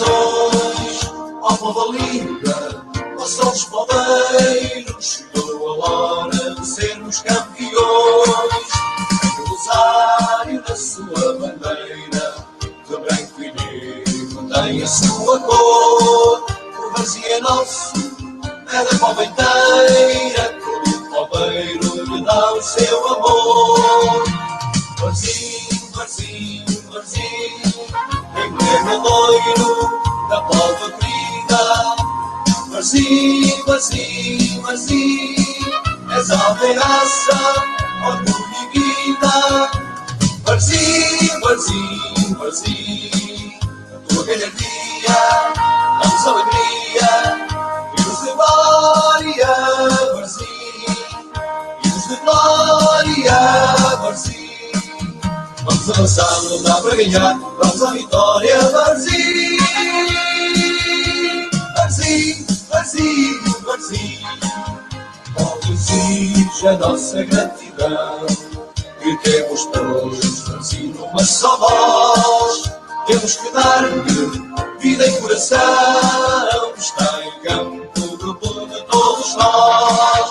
saudações ao povo da linda, aos solos palmeiros, chegou a hora de sermos campeões. Em rosário da sua bandeira, de branco e negro tem a sua cor. O Varzim é nosso, é da palma inteira, todo palmeiro lhe dá o seu amor. Varzim, Varzim, Varzim, emblema loiro da palma querida. Varzim, Varzim, Varzim, és a ameaça, orgulho e vida. Varzim, Varzim, Varzim, a tua galhardia dá-nos alegria. Hinos de glória, Varzim, hinos de glória, Varzim. Vamos avançar, não dá para ganhar, vamos à vitória, Varzim. Varzim, Varzim, Varzim, ó exige a nossa gratidão. E temos todos, Varzim, numa só voz. Temos que dar-lhe vida e coração. Está em campo o grupo de todos nós.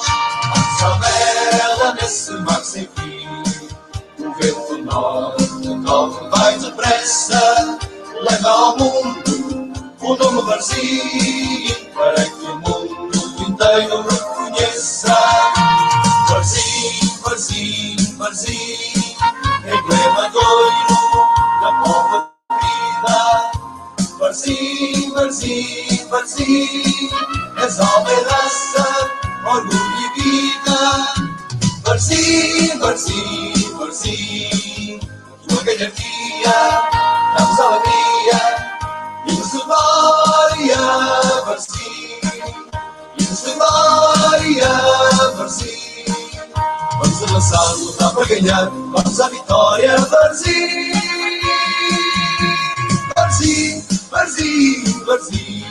Lança a vela nesse mar sem fim. O vento norte corre, vai depressa. Leva ao mundo o nome Varzim, para que o mundo inteiro reconheça. Varzim, Varzim, Varzim, emblema doiro da povo querida. Varzim, Varzim, Varzim, és alma e raça, orgulho e vida. Varzim, Varzim, Varzim, tua galhardia dá-nos alegria. Hinos de glória, Varzim, hinos de glória, Varzim. Vamos avançar, lutar para ganhar, vamos à vitória, Varzim. Varzim, Varzim, Varzim.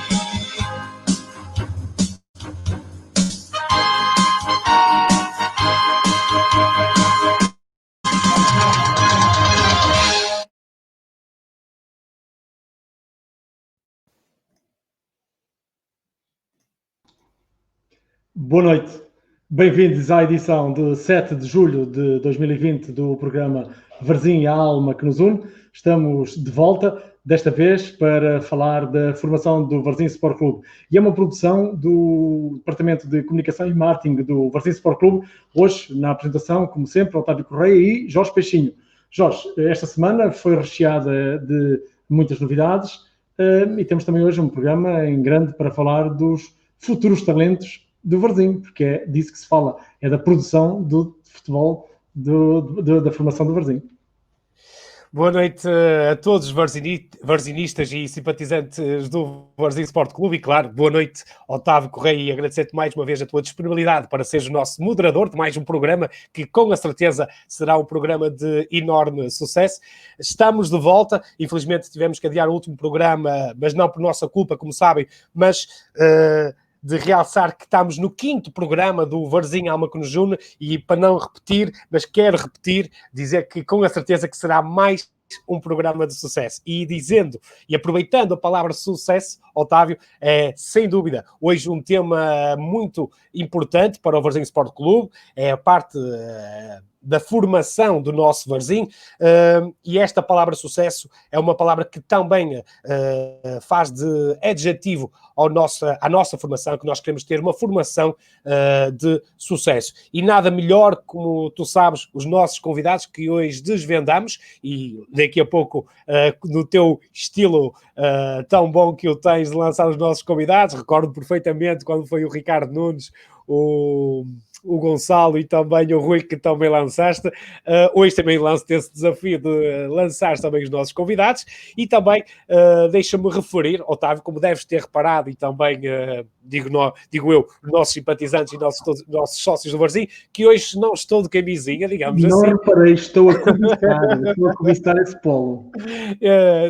Boa noite, bem-vindos à edição de 7 de julho de 2020 do programa Varzim, a alma que nos une. Estamos de volta, desta vez para falar da formação do Varzim Sport Clube. E é uma produção do Departamento de Comunicação e Marketing do Varzim Sport Clube. Hoje, na apresentação, como sempre, Otávio Correia e Jorge Peixinho. Jorge, esta semana foi recheada de muitas novidades e temos também hoje um programa em grande para falar dos futuros talentos do Varzim, porque é disso que se fala, é da produção do futebol, da formação do Varzim. Boa noite a todos os varzinistas e simpatizantes do Varzim Sport Clube e, claro, boa noite, Otávio Correia, e agradecer-te mais uma vez a tua disponibilidade para seres o nosso moderador de mais um programa que, com a certeza, será um programa de enorme sucesso. Estamos de volta, infelizmente tivemos que adiar o último programa, mas não por nossa culpa, como sabem, mas de realçar que estamos no 5º programa do Varzim Alma que nos une, e para não repetir, mas quero repetir, dizer que com a certeza que será mais um programa de sucesso. E dizendo, e aproveitando a palavra sucesso, Otávio, é sem dúvida hoje um tema muito importante para o Varzim Sport Clube, é a parte da formação do nosso Varzim, e esta palavra sucesso é uma palavra que também faz de adjetivo à nossa formação, que nós queremos ter uma formação de sucesso. E nada melhor, como tu sabes, os nossos convidados que hoje desvendamos, e daqui a pouco, no teu estilo tão bom que o tens de lançar os nossos convidados, recordo perfeitamente quando foi o Ricardo Nunes, o Gonçalo e também o Rui, que também lançaste. Hoje também lanço-te esse desafio de lançar também os nossos convidados. E também deixa-me referir, Otávio, como deves ter reparado, e também digo eu, os nossos simpatizantes e nossos sócios do Varzim, que hoje não estou de camisinha, digamos não assim. Não reparei, estou a cobiçar esse polo.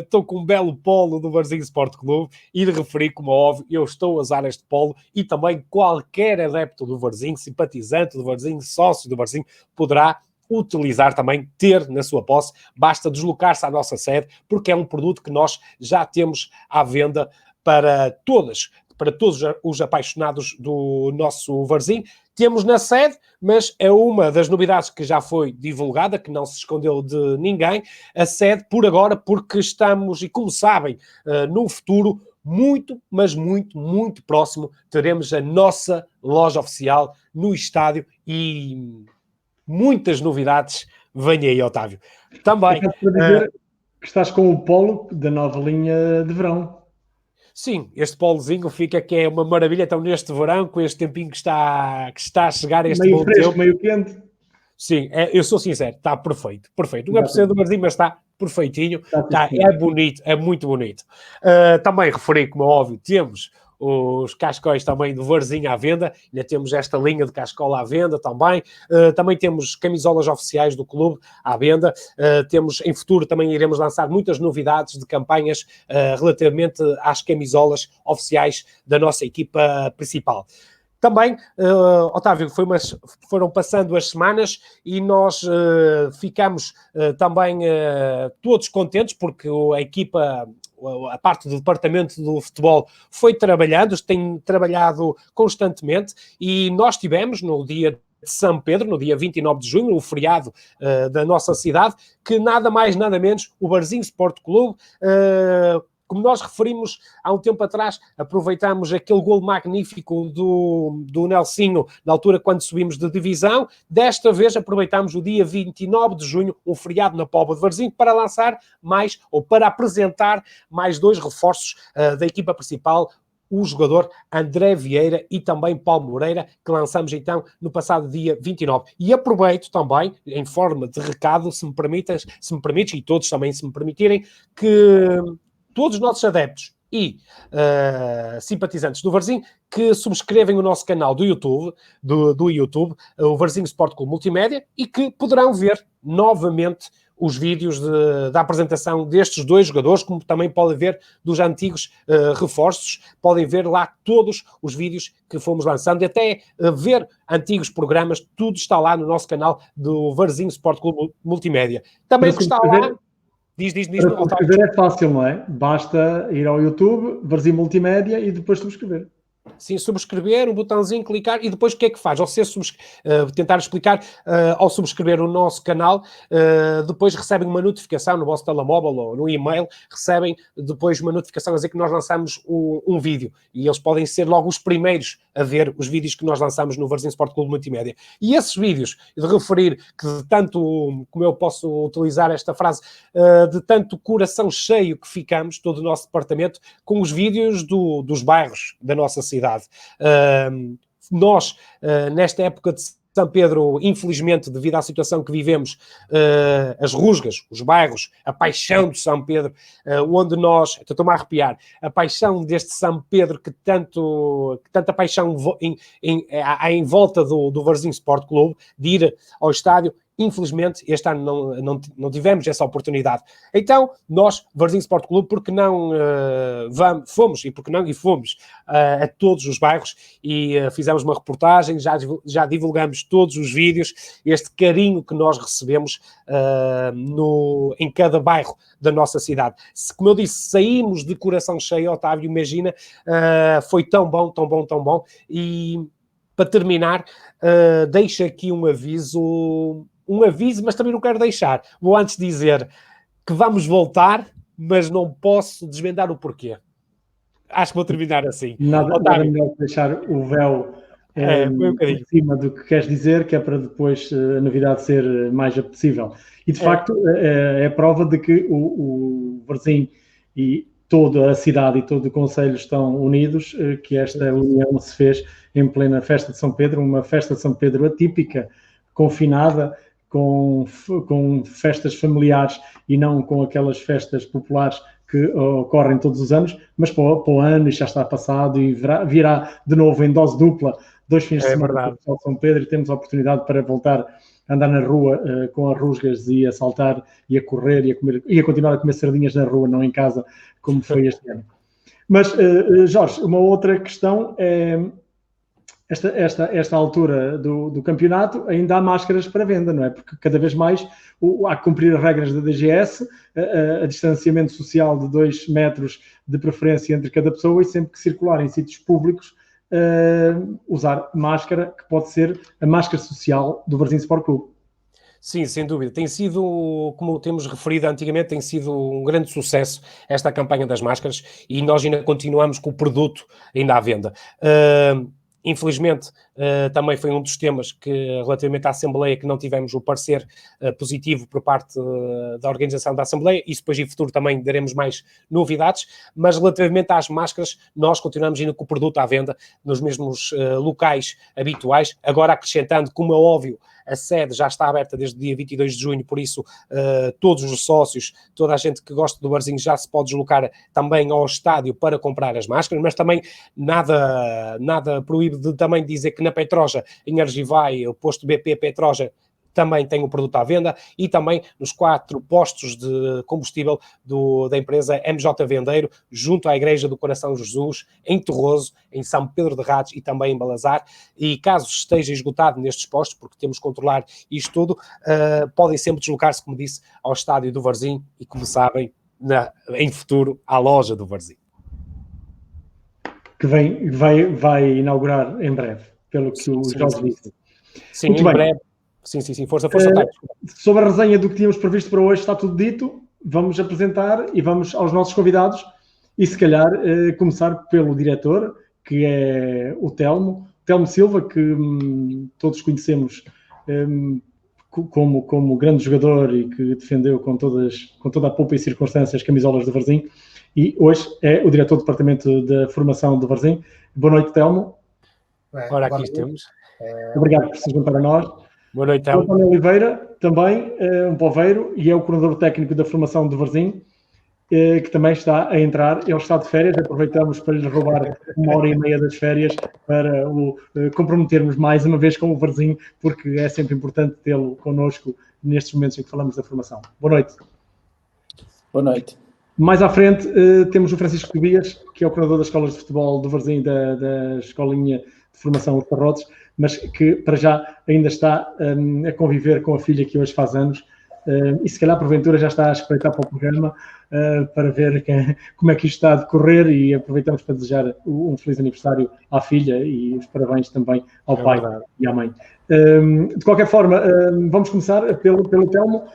Estou com um belo polo do Varzim Sport Clube e de referir, como é óbvio, eu estou a usar este polo e também qualquer adepto do Varzim, simpatizante do Varzim, sócio do Varzim, poderá utilizar também, ter na sua posse, basta deslocar-se à nossa sede, porque é um produto que nós já temos à venda para todos os apaixonados do nosso Varzim. Temos na sede, mas é uma das novidades que já foi divulgada, que não se escondeu de ninguém, a sede por agora, porque estamos, e como sabem, no futuro, muito, mas muito, muito próximo, teremos a nossa loja oficial no estádio e muitas novidades. Venha aí, Otávio. Também... Para dizer que estás com o polo da nova linha de verão. Sim, este polozinho fica que é uma maravilha. Então, neste verão, com este tempinho que está a chegar, este meio bom fresco, tempo... meio quente. Sim, eu sou sincero, está perfeito, perfeito. Não é por ser do Varzim, mas está perfeitinho. É bonito, é muito bonito. Também referi, como é óbvio, temos os cascóis também do Varzim à venda, ainda temos esta linha de cascola à venda também, também temos camisolas oficiais do clube à venda, temos em futuro também iremos lançar muitas novidades de campanhas relativamente às camisolas oficiais da nossa equipa principal. Também, Otávio, foram passando as semanas e nós ficamos também todos contentes porque a equipa, a parte do departamento do futebol foi trabalhando, tem trabalhado constantemente e nós tivemos no dia de São Pedro, no dia 29 de junho, o feriado da nossa cidade, que nada mais, nada menos, o Varzim Sport Clube... como nós referimos há um tempo atrás, aproveitamos aquele golo magnífico do Nelsinho, na altura quando subimos de divisão. Desta vez aproveitamos o dia 29 de junho, um feriado na Póvoa de Varzim, para lançar mais, ou para apresentar mais 2 reforços da equipa principal, o jogador André Vieira e também Paulo Moreira, que lançamos então no passado dia 29. E aproveito também, em forma de recado, se me permites, e todos também se me permitirem, que... todos os nossos adeptos e simpatizantes do Varzim que subscrevem o nosso canal do YouTube, do YouTube, o Varzim Sport Clube Multimédia, e que poderão ver novamente os vídeos da apresentação destes 2 jogadores, como também podem ver dos antigos reforços, podem ver lá todos os vídeos que fomos lançando, e até ver antigos programas, tudo está lá no nosso canal do Varzim Sport Clube Multimédia. Também o que está lá... Diz. Para subscrever é fácil, não é? Basta ir ao YouTube, Varzim Multimédia e depois subscrever. Sim, subscrever, um botãozinho, clicar e depois o que é que faz? Tentar explicar, ao subscrever o nosso canal, depois recebem uma notificação no vosso telemóvel ou no e-mail, recebem depois uma notificação a dizer que nós lançamos um vídeo e eles podem ser logo os primeiros a ver os vídeos que nós lançamos no Varzim Sport Clube Multimédia. E esses vídeos, de referir que de tanto, como eu posso utilizar esta frase, de tanto coração cheio que ficamos, todo o nosso departamento, com os vídeos dos bairros da nossa cidade. Nós, nesta época de São Pedro, infelizmente, devido à situação que vivemos, as rusgas, os bairros, a paixão de São Pedro, onde nós, estou-me a arrepiar, a paixão deste São Pedro que tanta paixão há em volta do Varzim Sport Clube, de ir ao estádio. Infelizmente, este ano não tivemos essa oportunidade. Então, nós, Varzim Sport Clube, porque não fomos a todos os bairros e fizemos uma reportagem, já divulgamos todos os vídeos, este carinho que nós recebemos em cada bairro da nossa cidade. Como eu disse, saímos de coração cheio, Otávio, imagina, foi tão bom, e para terminar, deixo aqui um aviso, mas também não quero deixar. Vou antes dizer que vamos voltar, mas não posso desvendar o porquê. Acho que vou terminar assim. Nada melhor que deixar o véu em cima do que queres dizer, que é para depois a novidade ser mais apetecível. E, de facto, é prova de que o Varzim e toda a cidade e todo o concelho estão unidos, que esta união se fez em plena festa de São Pedro, uma festa de São Pedro atípica, confinada, com festas familiares e não com aquelas festas populares que ocorrem todos os anos, mas para o ano já está passado e virá de novo em dose dupla, 2 fins de semana para São Pedro, e temos a oportunidade para voltar a andar na rua com as rusgas e a saltar e a correr e a comer, e a continuar a comer sardinhas na rua, não em casa, como foi este ano. Mas, Jorge, uma outra questão é esta altura do campeonato, ainda há máscaras para venda, não é? Porque cada vez mais há que cumprir as regras da DGS, a distanciamento social de 2 metros de preferência entre cada pessoa e sempre que circular em sítios públicos, usar máscara, que pode ser a máscara social do Varzim Sport Clube. Sim, sem dúvida. Tem sido, como temos referido antigamente, tem sido um grande sucesso esta campanha das máscaras e nós ainda continuamos com o produto ainda à venda. Infelizmente, também foi um dos temas que, relativamente à Assembleia, que não tivemos o parecer positivo por parte da organização da Assembleia. Isso depois, em futuro, também daremos mais novidades. Mas, relativamente às máscaras, nós continuamos ainda com o produto à venda nos mesmos locais habituais. Agora, acrescentando, como é óbvio, a sede já está aberta desde o dia 22 de junho, por isso todos os sócios, toda a gente que gosta do Varzim já se pode deslocar também ao estádio para comprar as máscaras, mas também nada proíbe de também dizer que na Petroja, em Argivai, o posto BP Petroja, também tem o produto à venda e também nos 4 postos de combustível da empresa MJ Vendeiro, junto à Igreja do Coração de Jesus, em Torroso, em São Pedro de Rados e também em Balazar. E caso esteja esgotado nestes postos, porque temos que controlar isto tudo, podem sempre deslocar-se, como disse, ao estádio do Varzim e, como sabem, em futuro, à loja do Varzim. Que vai inaugurar em breve, pelo que o Jorge disse. Sim, muito em bem. Breve. Sim, força, Taio. Sobre a resenha do que tínhamos previsto para hoje, está tudo dito. Vamos apresentar e vamos aos nossos convidados e, se calhar, começar pelo diretor, que é o Telmo Silva, que todos conhecemos como grande jogador e que defendeu com toda a pompa e circunstâncias as camisolas do Varzim, e hoje é o diretor do Departamento da Formação do Varzim. Boa noite, Telmo. Ora, aqui estamos. Obrigado por se juntar a nós. Boa noite, Telmo. António Oliveira, também um poveiro, e é o coordenador técnico da formação do Varzim, que também está a entrar. Ele está de férias, aproveitamos para lhe roubar 1h30 das férias para o comprometermos mais uma vez com o Varzim, porque é sempre importante tê-lo connosco nestes momentos em que falamos da formação. Boa noite. Boa noite. Mais à frente temos o Francisco Tobias, que é o coordenador das escolas de futebol do Varzim, da escolinha de formação de Parrotes, mas que para já ainda está a conviver com a filha que hoje faz anos, e se calhar porventura já está a espreitar para o programa para ver como é que isto está a decorrer, e aproveitamos para desejar um feliz aniversário à filha e os parabéns também ao pai e à mãe. De qualquer forma, vamos começar pelo Telmo,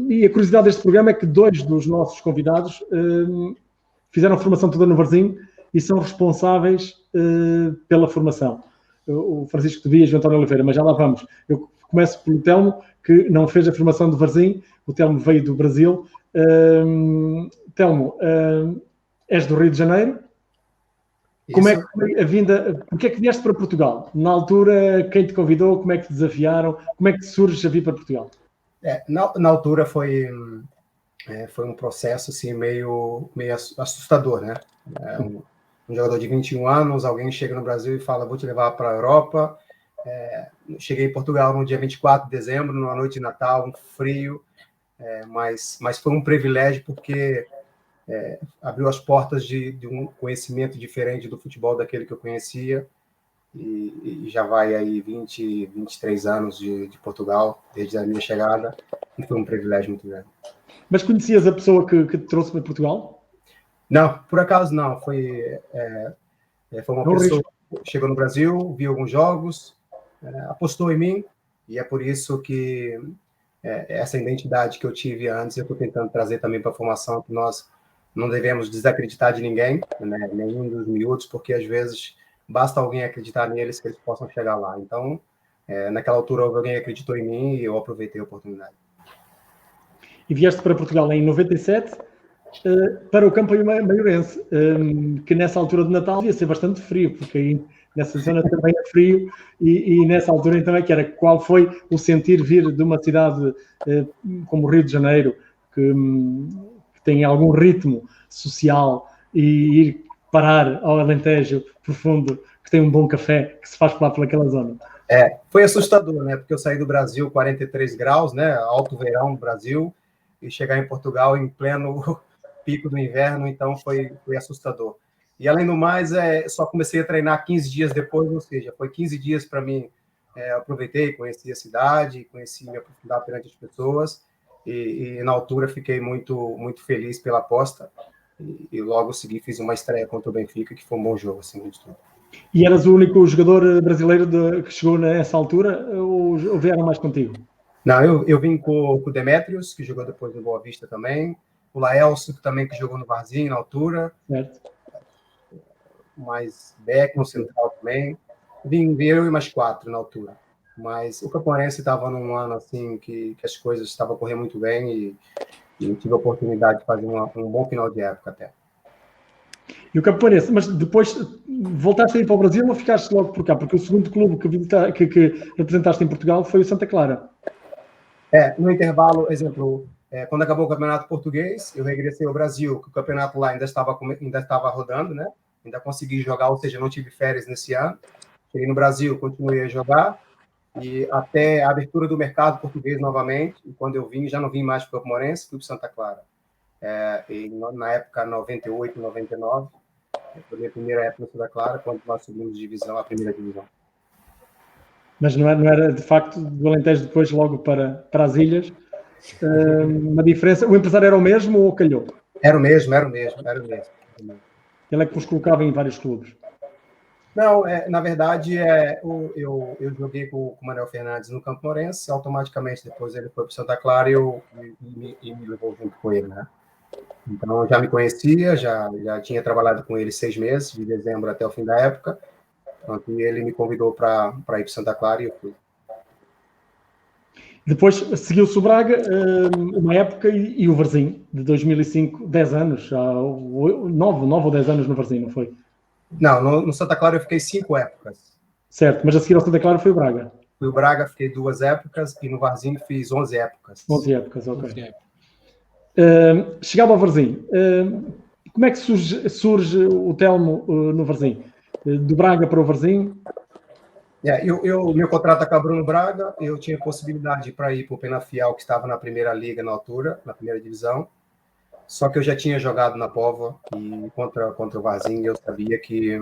e a curiosidade deste programa é que 2 dos nossos convidados fizeram a formação toda no Varzim e são responsáveis pela formação. O Francisco Tobias e o António Oliveira, mas já lá vamos. Eu começo pelo Telmo, que não fez a formação do Varzim. O Telmo veio do Brasil. Telmo, és do Rio de Janeiro. Isso. Como é que foi a vinda? Porquê é que vieste para Portugal? Na altura, quem te convidou? Como é que te desafiaram? Como é que surge a vir para Portugal? Na altura foi um processo assim, meio assustador, né? Um jogador de 21 anos, alguém chega no Brasil e fala, vou te levar para a Europa. Cheguei em Portugal no dia 24 de dezembro, numa noite de Natal, um frio, mas foi um privilégio porque abriu as portas de um conhecimento diferente do futebol daquele que eu conhecia, e já vai aí 23 anos de Portugal, desde a minha chegada, e foi um privilégio muito grande. Mas conhecias a pessoa que te trouxe para Portugal? Não, por acaso não. Foi uma pessoa que chegou no Brasil, viu alguns jogos, apostou em mim, e é por isso que essa identidade que eu tive antes, eu estou tentando trazer também para a formação, que nós não devemos desacreditar de ninguém, né, nenhum dos miúdos, porque às vezes basta alguém acreditar neles que eles possam chegar lá. Então, naquela altura, alguém acreditou em mim e eu aproveitei a oportunidade. E vieste para Portugal em 97, para o campo maiorense, que nessa altura de Natal ia ser bastante frio, porque aí nessa zona também é frio, e nessa altura então que era, qual foi o sentir vir de uma cidade como o Rio de Janeiro, que tem algum ritmo social, e ir parar ao Alentejo profundo, que tem um bom café, que se faz lá pelaquela zona? Foi assustador, né? Porque eu saí do Brasil 43 graus, né? Alto verão no Brasil, e chegar em Portugal em pleno pico do inverno, então foi assustador. E, além do mais, só comecei a treinar 15 dias depois, ou seja, foi 15 dias para mim. Aproveitei, conheci a cidade, conheci, me aprofundar perante as pessoas, e na altura fiquei muito, muito feliz pela aposta, e logo segui fiz uma estreia contra o Benfica, que foi um bom jogo, assim, de tudo. E eras o único jogador brasileiro que chegou nessa altura, ou vieram mais contigo? Não, eu vim com o Demetrios, que jogou depois no Boa Vista também, o Laelso, que jogou no Varzim na altura, certo. mais Beck no central também. Vim eu e mais 4 na altura. Mas o Camporense estava num ano assim que as coisas estavam correndo muito bem, e tive a oportunidade de fazer um bom final de época até. E o Camporense, mas depois voltaste a ir para o Brasil ou ficaste logo por cá? Porque o segundo clube que representaste em Portugal foi o Santa Clara. No intervalo, exemplo, quando acabou o Campeonato Português, eu regressei ao Brasil, que o campeonato lá ainda estava rodando, né? Ainda consegui jogar, ou seja, não tive férias nesse ano. Cheguei no Brasil, continuei a jogar, e até a abertura do mercado português novamente, e quando eu vim, já não vim mais para o Camporense, fui para Santa Clara. E na época 98, 99, foi a minha primeira época no Santa Clara, quando nós subimos de divisão, a primeira divisão. Mas não era de facto do Alentejo depois logo para as ilhas uma diferença? O empresário era o mesmo ou calhou? Era o mesmo. Ele é que vos colocava em vários clubes? Não, na verdade, eu joguei com o Manuel Fernandes no Camporense, automaticamente depois ele foi para o Santa Clara e me levou junto com ele, né? Então, eu já me conhecia, já tinha trabalhado com ele 6 meses, de dezembro até o fim da época, então ele me convidou para ir para o Santa Clara e eu fui. Depois seguiu-se o Braga, uma época, e o Varzim, de 2005, 10 anos, já 9 ou 10 anos no Varzim, não foi? Não, no Santa Clara eu fiquei 5 épocas. Certo, mas a seguir ao Santa Clara foi o Braga. Fui o Braga, fiquei 2 épocas, e no Varzim fiz 11 épocas. 11 épocas, ok. Chegado ao Varzim, como é que surge o Telmo no Varzim? Do Braga para o Varzim? Meu contrato acabou no Braga, eu tinha possibilidade para ir para o Penafiel, que estava na primeira liga na altura, na primeira divisão, só que eu já tinha jogado na Póvoa, e contra o Varzim eu sabia que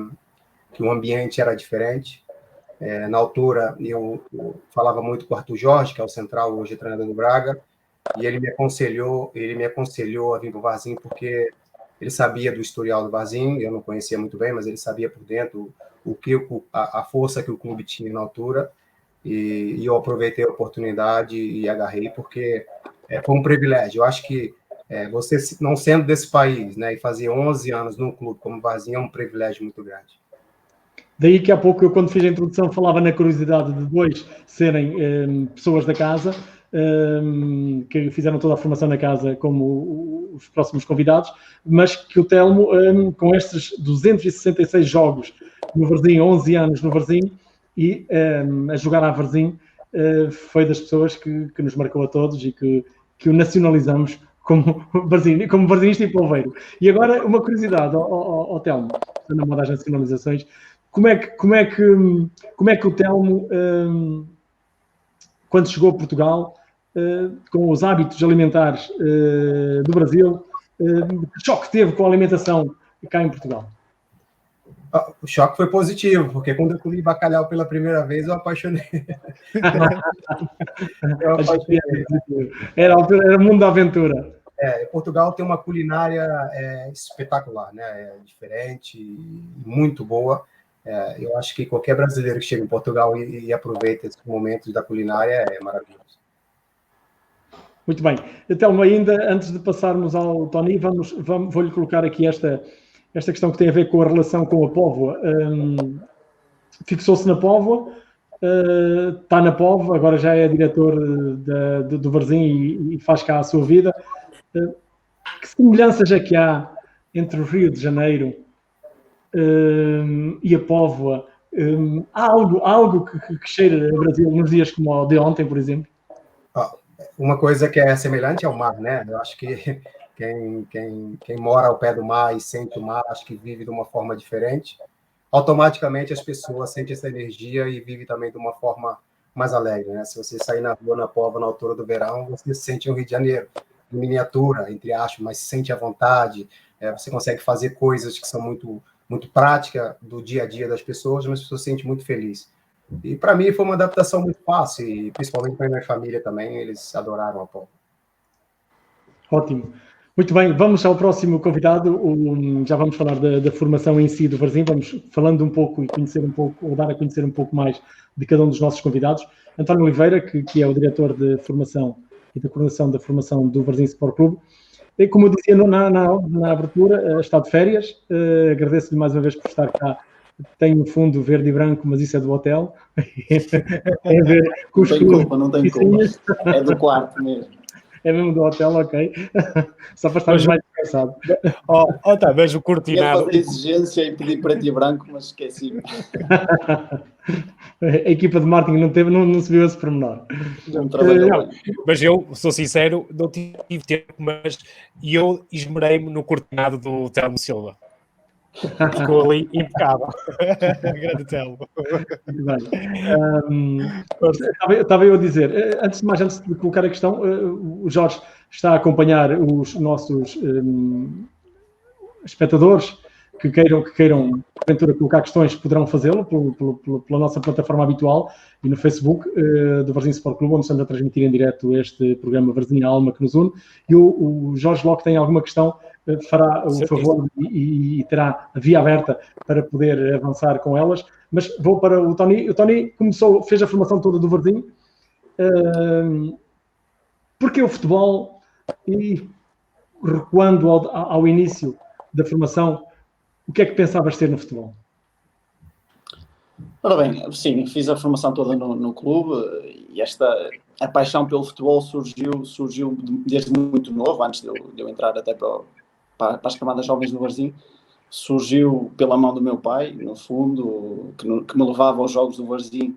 o ambiente era diferente. Na altura, eu falava muito com o Arthur Jorge, que é o central, hoje treinador do Braga, e ele me aconselhou a vir para o Varzim, porque ele sabia do historial do Varzim, eu não conhecia muito bem, mas ele sabia por dentro a força que o clube tinha na altura, e eu aproveitei a oportunidade e agarrei, porque foi um privilégio. Eu acho que você, não sendo desse país, né, e fazer 11 anos num clube como o Varzim é um privilégio muito grande. Daí que há pouco, eu quando fiz a introdução, falava na curiosidade de 2 serem pessoas da casa, que fizeram toda a formação na casa como os próximos convidados, mas que o Telmo, com estes 266 jogos no Varzim, 11 anos no Varzim, e a jogar à Varzim, foi das pessoas que nos marcou a todos e que o nacionalizamos como varzinista e polveiro. E agora, uma curiosidade ao Telmo, na moda das nacionalizações, como é que o Telmo, quando chegou a Portugal, com os hábitos alimentares do Brasil, que choque teve com a alimentação cá em Portugal? O choque foi positivo, porque quando eu comi bacalhau pela primeira vez, eu apaixonei. Era o mundo da aventura. Portugal tem uma culinária espetacular, né? Diferente, muito boa. Eu acho que qualquer brasileiro que chega em Portugal e aproveita esses momentos da culinária é maravilhoso. Muito bem. Então, ainda antes de passarmos ao Tony, vou-lhe colocar aqui esta questão que tem a ver com a relação com a Póvoa. Fixou-se na Póvoa, está na Póvoa, agora já é diretor do Varzim e faz cá a sua vida. Que semelhanças é que há entre o Rio de Janeiro e a Póvoa? Há algo que cheira a Brasil nos dias como o de ontem, por exemplo? Uma coisa que é semelhante ao mar, né? Eu acho que quem mora ao pé do mar e sente o mar, acho que vive de uma forma diferente. Automaticamente as pessoas sentem essa energia e vivem também de uma forma mais alegre, né? Se você sair na rua, na Póvoa, na altura do verão, você sente o Rio de Janeiro, em miniatura, entre aspas, mas se sente à vontade. Você consegue fazer coisas que são muito, muito prática do dia a dia das pessoas, mas as pessoas se sentem muito felizes. E para mim foi uma adaptação muito fácil, e principalmente para minha família também, eles adoraram a Polo. Ótimo. Muito bem, vamos ao próximo convidado. Já vamos falar da formação em si do Varzim, vamos falando um pouco e conhecer um pouco, ou dar a conhecer um pouco mais de cada um dos nossos convidados. António Oliveira, que é o diretor de formação e da coordenação da formação do Varzim Sport Clube. E, como eu dizia na abertura, está de férias. Agradeço-lhe mais uma vez por estar cá. Tem um fundo verde e branco, mas isso é do hotel. É ver com os não tem culpa. É do quarto mesmo. É mesmo do hotel, ok. Só para estarmos mais descansados. Tá, vejo o Ia cortinado. fazer exigência e pedir preto e branco, mas esqueci. A equipa de marketing não se viu esse pormenor. Não trabalhou Não, bem. mas eu, sou sincero, não tive tempo, mas eu esmerei-me no cortinado do Telmo Silva. Ficou ali impecável. Grande Telmo. Muito bem. Estava eu a dizer, antes de colocar a questão, o Jorge está a acompanhar os nossos espectadores que queiram, porventura, colocar questões, poderão fazê-lo pela nossa plataforma habitual e no Facebook do Varzim Sport Clube, onde estamos a transmitir em direto este programa Varzim, a alma que nos une. E o Jorge Locke tem alguma questão, fará o favor e terá a via aberta para poder avançar com elas. Mas vou para o Tony. O Tony fez a formação toda do Varzim. Porquê o futebol? E recuando ao início da formação, o que é que pensavas ser no futebol? Ora bem, sim, fiz a formação toda no clube e a paixão pelo futebol surgiu desde muito novo, antes de eu entrar até para as camadas jovens do Varzim. Surgiu pela mão do meu pai, no fundo, que me levava aos jogos do Varzim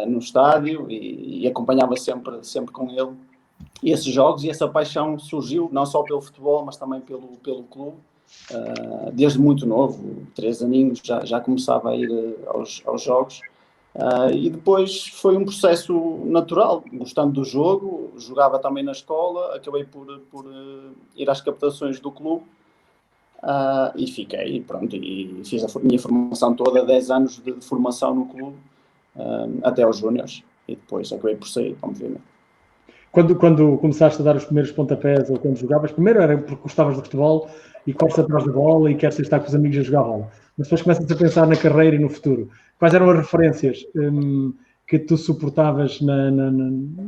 no estádio e acompanhava sempre com ele esses jogos, e essa paixão surgiu não só pelo futebol, mas também pelo clube. Desde muito novo, 3 aninhos, já começava a ir aos jogos, e depois foi um processo natural, gostando do jogo, jogava também na escola, acabei por ir às captações do clube, e fiquei, pronto, e fiz a minha formação toda, 10 anos de formação no clube, até aos júniores, e depois acabei por sair, obviamente. Quando começaste a dar os primeiros pontapés, ou quando jogavas, primeiro era porque gostavas de futebol e corres atrás da bola e queres estar com os amigos a jogar bola. Mas depois começas a pensar na carreira e no futuro. Quais eram as referências que tu suportavas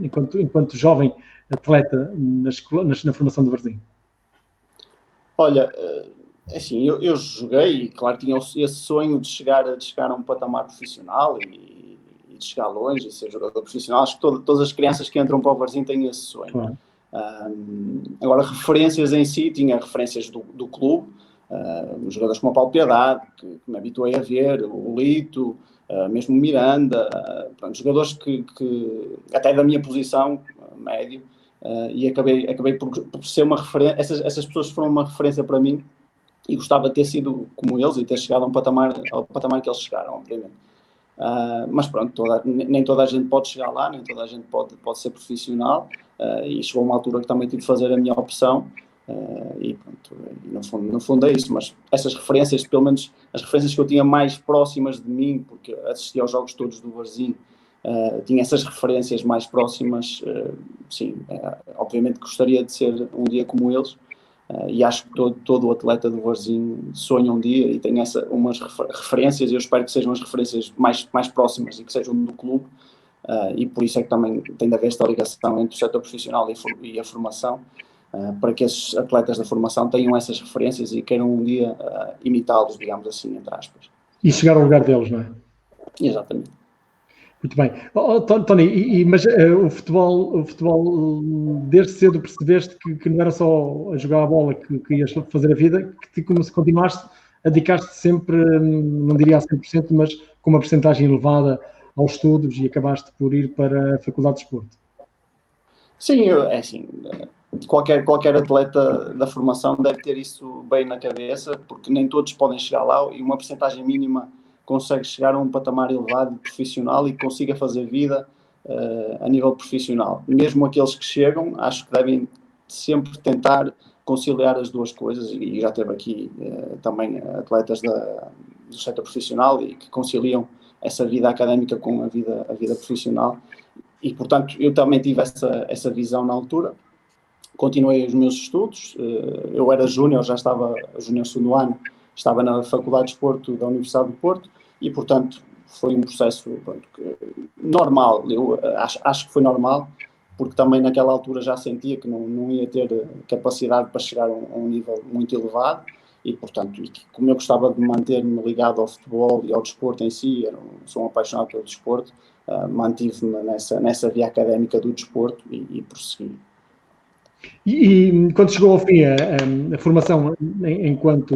enquanto jovem atleta na formação do Varzim? Olha, assim, eu joguei e, claro, tinha esse sonho de chegar a um patamar profissional e de chegar longe e ser jogador profissional. Acho que todas as crianças que entram para o Varzim têm esse sonho. Claro. Agora, referências em si, tinha referências do clube, jogadores como o Paulo Piedade, que me habituei a ver, o Lito, mesmo o Miranda, pronto, jogadores que até da minha posição, médio, e acabei por ser uma referência. Essas pessoas foram uma referência para mim e gostava de ter sido como eles e ter chegado ao patamar que eles chegaram, obviamente. Mas pronto, nem toda a gente pode chegar lá, nem toda a gente pode ser profissional, e chegou uma altura que também tive de fazer a minha opção, e pronto, no fundo é isso. Mas essas referências, pelo menos as referências que eu tinha mais próximas de mim, porque assisti aos jogos todos do Varzim, tinha essas referências mais próximas, sim, obviamente gostaria de ser um dia como eles. E acho que todo o atleta do Varzim sonha um dia e tem umas referências, e eu espero que sejam as referências mais próximas e que sejam do clube, e por isso é que também tem de haver esta ligação entre o setor profissional e a formação, para que esses atletas da formação tenham essas referências e queiram um dia imitá-los, digamos assim, entre aspas. E chegar ao lugar deles, não é? Exatamente. Muito bem. Tony, mas o futebol, desde cedo percebeste que não era só a jogar a bola que ias fazer a vida, que continuaste a dedicar-te sempre, não diria a 100%, mas com uma percentagem elevada aos estudos e acabaste por ir para a Faculdade de Desporto. Sim, é assim, qualquer atleta da formação deve ter isso bem na cabeça, porque nem todos podem chegar lá, e uma percentagem mínima consegue chegar a um patamar elevado profissional e consiga fazer vida a nível profissional. Mesmo aqueles que chegam, acho que devem sempre tentar conciliar as duas coisas, e já teve aqui também atletas do setor profissional e que conciliam essa vida académica com a vida profissional, e portanto eu também tive essa visão na altura. Continuei os meus estudos, eu era júnior, já estava júnior segundo ano, estava na Faculdade de Desporto da Universidade do Porto, e portanto foi um processo normal, eu acho que foi normal, porque também naquela altura já sentia que não ia ter capacidade para chegar a um nível muito elevado, e portanto, como eu gostava de manter-me ligado ao futebol e ao desporto em si, sou um apaixonado pelo desporto, mantive-me nessa via académica do desporto e prossegui. E quando chegou ao fim a formação enquanto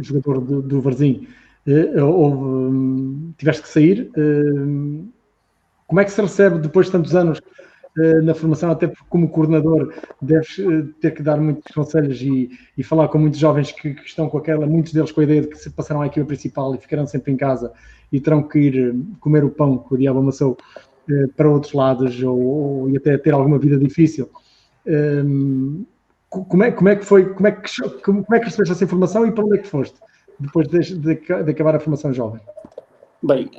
jogador do Varzim, tiveste que sair. Como é que se recebe depois de tantos anos na formação, até porque como coordenador deves ter que dar muitos conselhos e falar com muitos jovens que estão muitos deles com a ideia de que se passarão à equipa principal e ficarão sempre em casa e terão que ir comer o pão que o diabo amassou para outros lados e até ter alguma vida difícil. Como é que recebeste essa informação e para onde é que foste depois de acabar a formação jovem? Bem,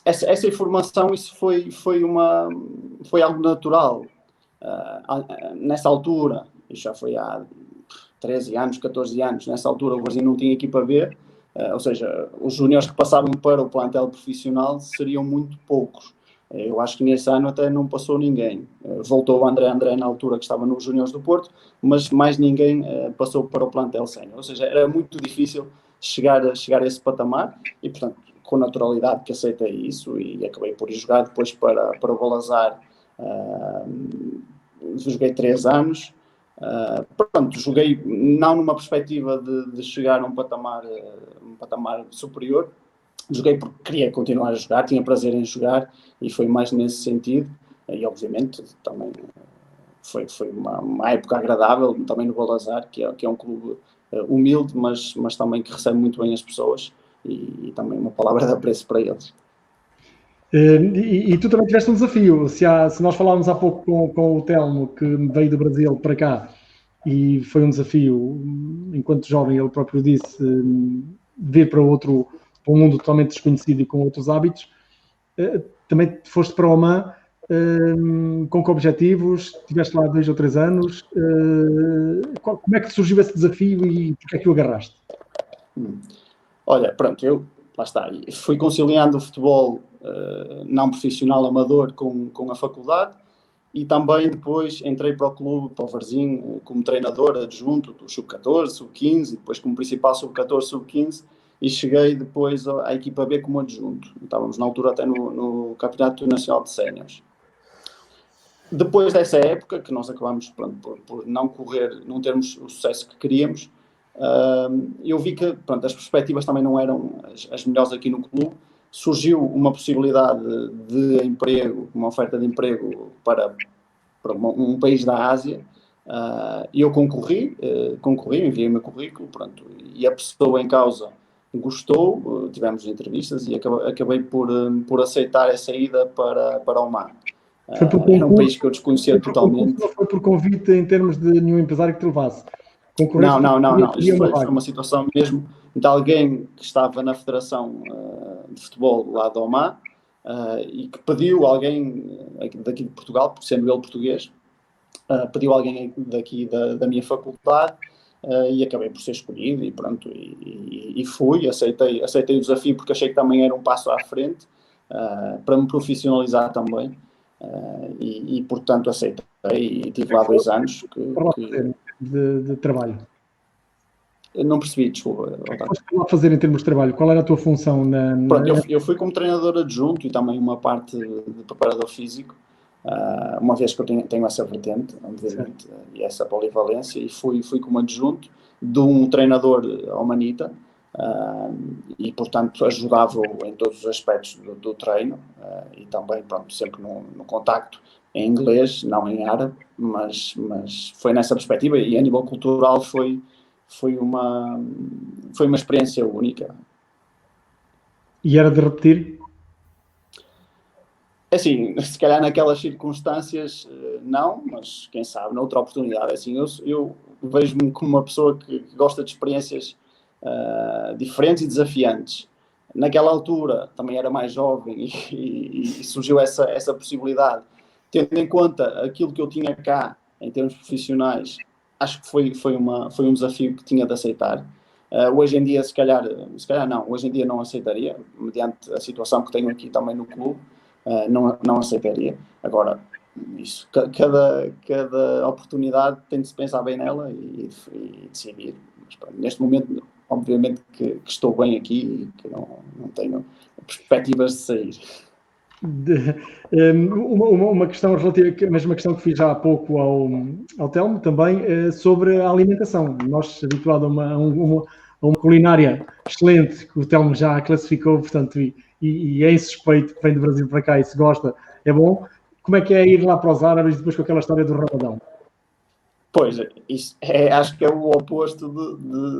essa informação, isso foi algo natural. Nessa altura, isso já foi há 13 anos, 14 anos, nessa altura o Varzim não tinha equipa B, ou seja, os júniores que passavam para o plantel profissional seriam muito poucos. Eu acho que nesse ano até não passou ninguém. Voltou o André na altura, que estava nos Júniores do Porto, mas mais ninguém passou para o plantel sénior. Ou seja, era muito difícil chegar a esse patamar e, portanto, com naturalidade que aceitei isso e acabei por ir jogar depois para o Balazar. Joguei 3 anos. Pronto, joguei não numa perspectiva de chegar a um patamar superior. Joguei porque queria continuar a jogar, tinha prazer em jogar e foi mais nesse sentido. E obviamente também foi uma época agradável, também no Balazar, que é um clube humilde, mas também que recebe muito bem as pessoas e também uma palavra de apreço para eles. E tu também tiveste um desafio. Se nós falámos há pouco com o Telmo, que veio do Brasil para cá, e foi um desafio, enquanto jovem, ele próprio disse, vir para um mundo totalmente desconhecido e com outros hábitos. Também foste para Oman, com que objetivos? Tiveste lá 2 ou 3 anos. Como é que surgiu esse desafio e porque é que o agarraste? Olha, pronto, lá está, fui conciliando o futebol não profissional amador com a faculdade e também depois entrei para o clube, para o Varzim, como treinador adjunto do Sub-14, Sub-15 e depois como principal Sub-14, Sub-15 e cheguei depois à equipa B como adjunto. Estávamos na altura até no Campeonato Nacional de Séniores. Depois dessa época, que nós acabámos por não termos o sucesso que queríamos, eu vi que as perspectivas também não eram as melhores aqui no clube. Surgiu uma possibilidade de emprego, uma oferta de emprego para um país da Ásia, e eu concorri, enviei o meu currículo, e a pessoa em causa gostou, tivemos entrevistas e acabei por aceitar essa ida para Oman. Era um país que eu desconhecia totalmente. Não foi por convite em termos de nenhum empresário que te levasse? Não. Isto foi uma situação mesmo de alguém que estava na Federação de Futebol lá de Oman e que pediu alguém daqui de Portugal, sendo ele português, pediu alguém daqui da minha faculdade e acabei por ser escolhido e pronto, e fui, aceitei o desafio porque achei que também era um passo à frente para me profissionalizar também e portanto aceitei e tive lá 2 anos de trabalho. Eu não percebi, desculpa. O que estás a fazer em termos de trabalho? Qual era a tua função? Pronto, eu fui como treinador adjunto e também uma parte de preparador físico, uma vez que eu tenho essa vertente, obviamente, e essa polivalência, e fui como adjunto de um treinador omanita e, portanto, ajudava-o em todos os aspectos do treino e também, sempre no contacto em inglês, não em árabe, mas foi nessa perspectiva e a nível cultural foi uma experiência única. E era de repetir? Assim, se calhar naquelas circunstâncias não, mas quem sabe, noutra oportunidade. Assim, eu vejo-me como uma pessoa que gosta de experiências diferentes e desafiantes. Naquela altura também era mais jovem e surgiu essa possibilidade. Tendo em conta aquilo que eu tinha cá, em termos profissionais, acho que foi um desafio que tinha de aceitar. Hoje em dia, se calhar não, hoje em dia não aceitaria, mediante a situação que tenho aqui também no clube, não aceitaria. Agora, isso, cada oportunidade tem de se pensar bem nela e decidir. Mas, pronto, neste momento, obviamente que estou bem aqui e que não tenho perspectivas de sair. Uma questão relativa, a mesma questão que fiz há pouco ao Telmo, também sobre a alimentação. Nós, habituados a uma culinária excelente, que o Telmo já classificou, portanto, e é insuspeito que vem do Brasil para cá e se gosta, é bom. Como é que é ir lá para os árabes depois com aquela história do Ramadão? Pois, isso acho que é o oposto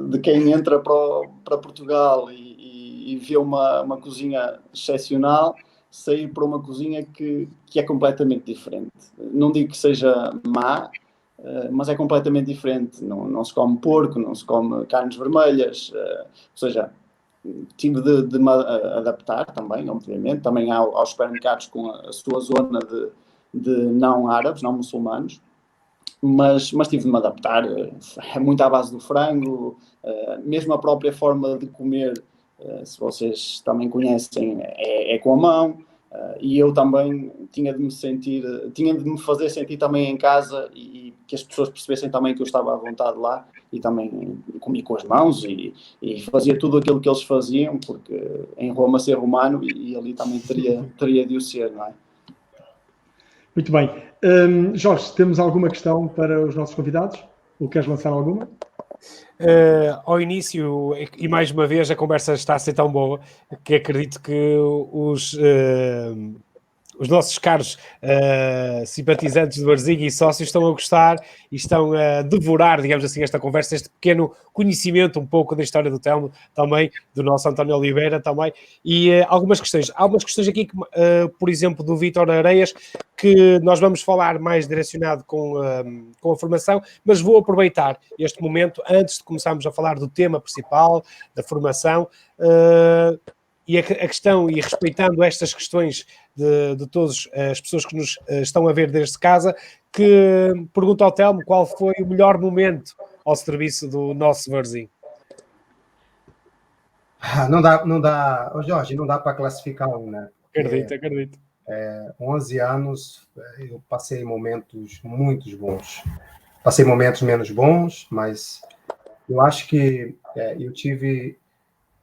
de quem entra para Portugal e vê uma cozinha excepcional, sair para uma cozinha que é completamente diferente. Não digo que seja má, mas é completamente diferente. Não se come porco, não se come carnes vermelhas, ou seja, tive de me adaptar também, obviamente, também aos supermercados com a sua zona de não árabes, não muçulmanos, mas tive de me adaptar. É muito à base do frango, mesmo a própria forma de comer, se vocês também conhecem, é com a mão, e eu também tinha de me fazer sentir também em casa e que as pessoas percebessem também que eu estava à vontade lá, e também comi com as mãos e fazia tudo aquilo que eles faziam, porque em Roma ser romano e ali também teria de o ser, não é? Muito bem. Jorge, temos alguma questão para os nossos convidados? Ou queres lançar alguma? Ao início, e mais uma vez, a conversa está a ser tão boa que acredito que os nossos caros simpatizantes do Varzim e sócios estão a gostar e estão a devorar, digamos assim, esta conversa, este pequeno conhecimento um pouco da história do Telmo, também do nosso António Oliveira, também, e algumas questões. Há algumas questões aqui, por exemplo, do Vítor Areias, que nós vamos falar mais direcionado com a formação, mas vou aproveitar este momento, antes de começarmos a falar do tema principal, da formação, e a questão, e respeitando estas questões de todas as pessoas que nos estão a ver desde casa, que pergunto ao Telmo qual foi o melhor momento ao serviço do nosso Varzim. Não dá, Jorge, não dá para classificar um, né? Porque, Acredito. 11 anos, eu passei momentos muito bons. Passei momentos menos bons, mas eu acho que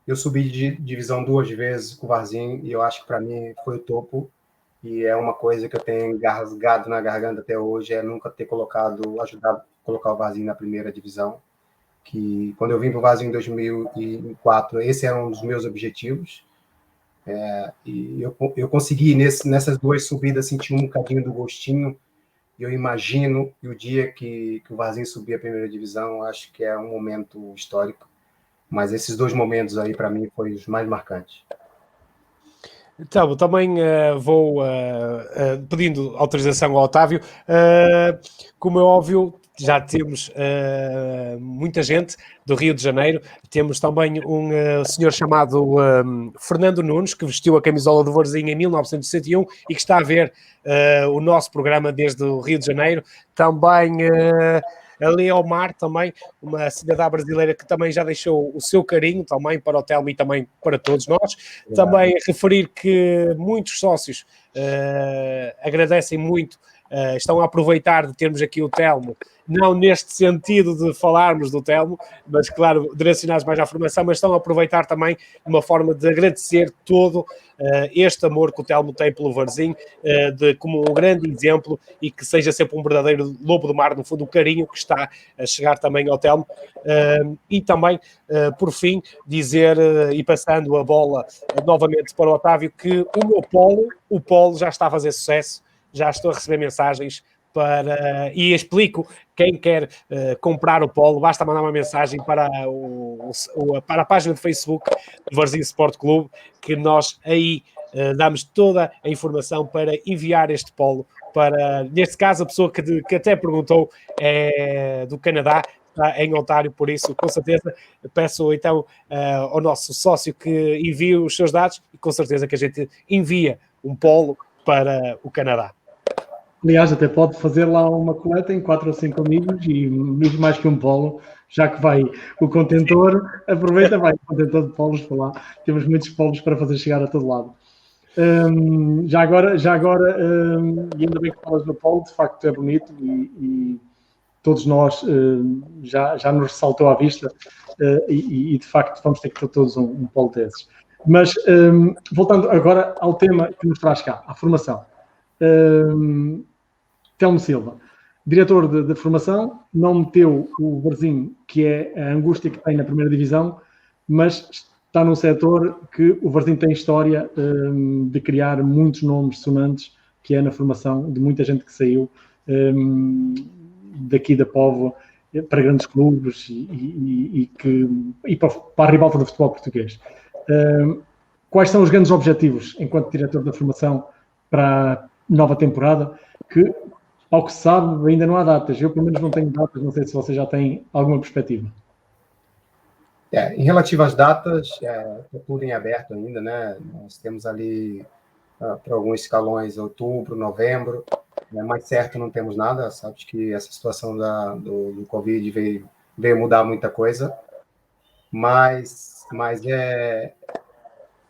eu subi de divisão 2 vezes com o Varzim e eu acho que para mim foi o topo, e é uma coisa que eu tenho engasgado na garganta até hoje, é nunca ter ajudado a colocar o Varzim na primeira divisão, que quando eu vim para o Varzim em 2004, esse era um dos meus objetivos, e eu consegui nessas 2 subidas sentir um bocadinho do gostinho, e eu imagino que o dia que o Varzim subir a primeira divisão, acho que é um momento histórico. Mas esses 2 momentos aí, para mim, foram os mais marcantes. Então, também vou pedindo autorização ao Otávio. Como é óbvio, já temos muita gente do Rio de Janeiro. Temos também um senhor chamado Fernando Nunes, que vestiu a camisola do Varzim em 1961 e que está a ver o nosso programa desde o Rio de Janeiro. Também a Leomar, também, uma cidadã brasileira que também já deixou o seu carinho também para o Telmo e também para todos nós. Também referir que muitos sócios agradecem muito, estão a aproveitar de termos aqui o Telmo, não neste sentido de falarmos do Telmo, mas claro, direcionados mais à formação, mas estão a aproveitar também uma forma de agradecer todo este amor que o Telmo tem pelo Varzim, como um grande exemplo, e que seja sempre um verdadeiro lobo do mar, no fundo, o carinho que está a chegar também ao Telmo. E também, por fim, dizer, e passando a bola novamente para o Otávio, que o Polo já está a fazer sucesso, já estou a receber mensagens e explico, quem quer comprar o polo, basta mandar uma mensagem para a página de Facebook do Varzim Sport Clube, que nós aí damos toda a informação para enviar este polo para, neste caso, a pessoa que até perguntou é do Canadá, está em Ontário, por isso, com certeza, peço então ao nosso sócio que envie os seus dados e com certeza que a gente envia um polo para o Canadá. Aliás, até pode fazer lá uma coleta em 4 ou 5 amigos e mesmo mais que um polo, já que vai o contentor, aproveita, vai o contentor de polos para lá. Temos muitos polos para fazer chegar a todo lado. Já agora, e ainda bem que falas no polo, de facto é bonito e todos nós já nos ressaltou à vista e de facto vamos ter que ter todos um polo desses. Mas voltando agora ao tema que nos traz cá, à formação. Telmo Silva, diretor de formação, não meteu o Varzim, que é a angústia que tem na primeira divisão, mas está num setor que o Varzim tem história de criar muitos nomes sonantes, que é na formação de muita gente que saiu daqui da Póvoa para grandes clubes e para a ribalta do futebol português. Quais são os grandes objetivos, enquanto diretor da formação, para a nova temporada, que, ao que se sabe, ainda não há datas. Eu, pelo menos, não tenho datas, não sei se você já tem alguma perspectiva. Em relativo às datas, é tudo em aberto ainda, né? Nós temos ali, para alguns escalões, outubro, novembro, mais certo não temos nada, sabe que essa situação do Covid veio mudar muita coisa, mas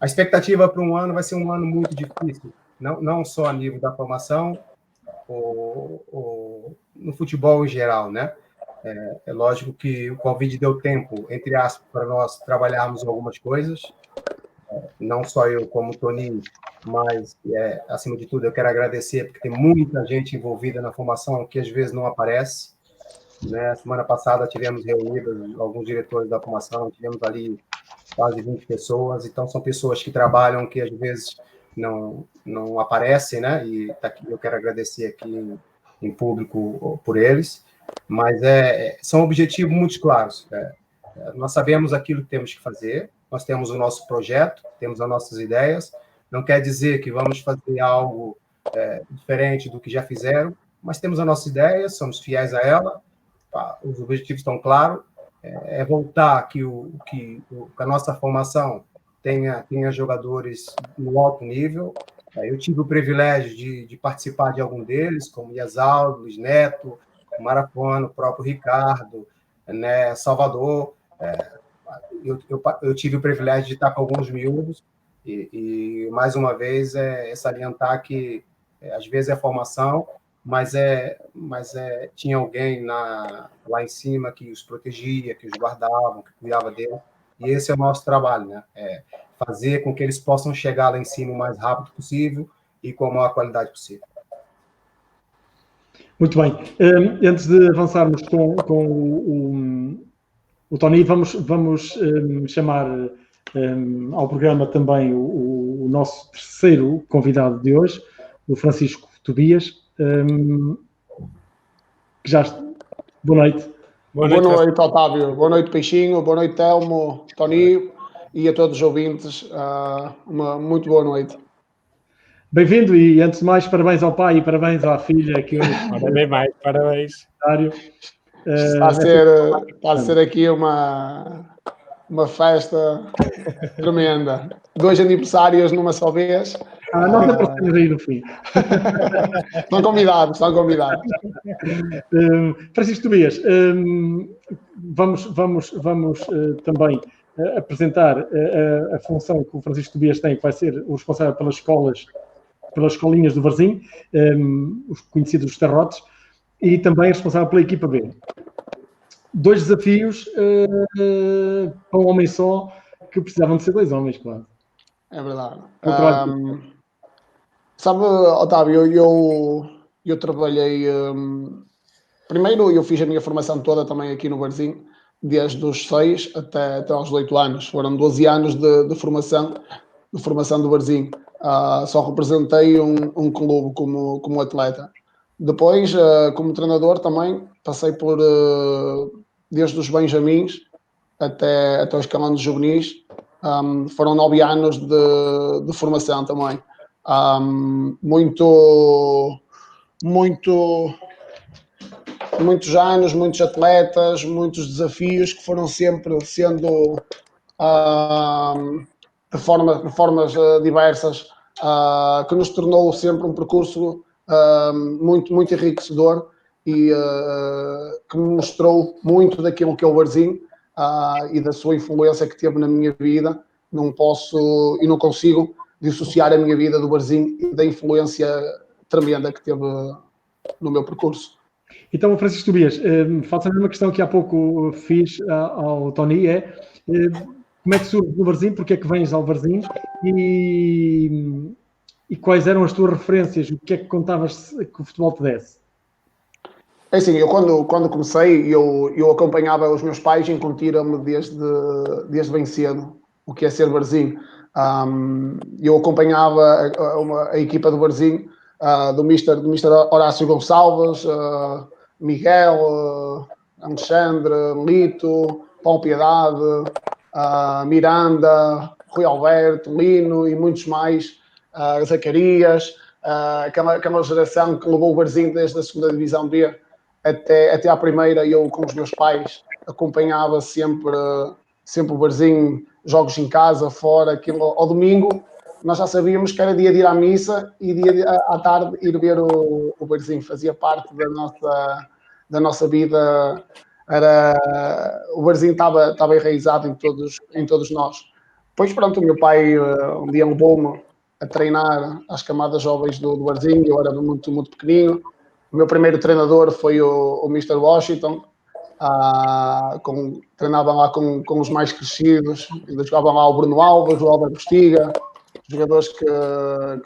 a expectativa para um ano vai ser um ano muito difícil, não só a nível da formação, ou no futebol em geral, né? É lógico que o Covid deu tempo, entre aspas, para nós trabalharmos algumas coisas, não só eu como o Tony, mas, acima de tudo, eu quero agradecer, porque tem muita gente envolvida na formação que às vezes não aparece, né? Semana passada tivemos reunidos alguns diretores da formação, tivemos ali quase 20 pessoas, então são pessoas que trabalham que às vezes não aparecem, né? E eu quero agradecer aqui em público por eles, mas são objetivos muito claros. Nós sabemos aquilo que temos que fazer, nós temos o nosso projeto, temos as nossas ideias, não quer dizer que vamos fazer algo diferente do que já fizeram, mas temos a nossa ideia, somos fiéis a ela, os objetivos estão claros, voltar que a nossa formação tenha jogadores no alto nível. Eu tive o privilégio de participar de algum deles, como Iazaldo, Luiz Neto, Marafona, o próprio Ricardo, né, Salvador. Eu tive o privilégio de estar com alguns miúdos e mais uma vez, salientar que às vezes é formação, mas tinha alguém lá em cima que os protegia, que os guardava, que cuidava deles, e esse é o nosso trabalho, né? Fazer com que eles possam chegar lá em cima o mais rápido possível e com a maior qualidade possível. Muito bem. Antes de avançarmos com o Tony, vamos chamar ao programa também o nosso terceiro convidado de hoje, o Francisco Tobias, que já está. Boa noite. Boa noite, Otávio. Boa noite, Peixinho. Boa noite, Telmo, Tony e a todos os ouvintes. Uma muito boa noite. Bem-vindo e, antes de mais, parabéns ao pai e parabéns à filha. Que hoje... Parabéns. Está a ser aqui uma festa tremenda. 2 aniversários numa só vez. Nós aparecemos aí no fim. Estão convidados. Francisco Tobias, vamos também apresentar a função que o Francisco Tobias tem, que vai ser o responsável pelas escolinhas do Varzim, os conhecidos Tarrotes, e também responsável pela equipa B. 2 desafios para um homem só, que precisavam de ser 2 homens, claro. É verdade. Sabe, Otávio, eu trabalhei... primeiro, eu fiz a minha formação toda também aqui no Varzim, desde os 6 até aos 8 anos. Foram 12 anos de formação do Varzim. Só representei um clube como atleta. Depois, como treinador também, passei por desde os benjamins até os escalão de juvenis. Foram 9 anos de formação também. muitos anos, muitos atletas, muitos desafios que foram sempre sendo de formas diversas, que nos tornou sempre um percurso muito, muito enriquecedor e que me mostrou muito daquilo que é o Varzim e da sua influência que teve na minha vida. Não posso e não consigo dissociar a minha vida do Varzim e da influência tremenda que teve no meu percurso. Então, Francisco Tobias, faço a mesma questão que há pouco fiz ao Tony, como é que surge o Varzim, porque é que vens ao Varzim e quais eram as tuas referências, o que é que contavas que o futebol te desse? É assim, eu quando comecei, eu acompanhava os meus pais, incutiram-me desde bem cedo o que é ser Varzim. Eu acompanhava a equipa do Varzim, do Mister Horácio Gonçalves, Miguel, Alexandre, Lito, Paulo Piedade, Miranda, Rui Alberto, Lino e muitos mais, Zacarias, aquela geração que levou o Varzim desde a segunda divisão B até à primeira. Eu com os meus pais acompanhava sempre o Varzim, jogos em casa, fora, aquilo ao domingo. Nós já sabíamos que era dia de ir à missa e dia à tarde ir ver o Varzim. Fazia parte da nossa vida. O Varzim estava enraizado em todos nós. Depois, pronto, o meu pai um dia levou-me a treinar as camadas jovens do Varzim. Eu era muito, muito pequenino. O meu primeiro treinador foi o Mr. Washington. Treinava lá com os mais crescidos. Ainda jogavam lá o Bruno Alves, o Albert Postiga, jogadores que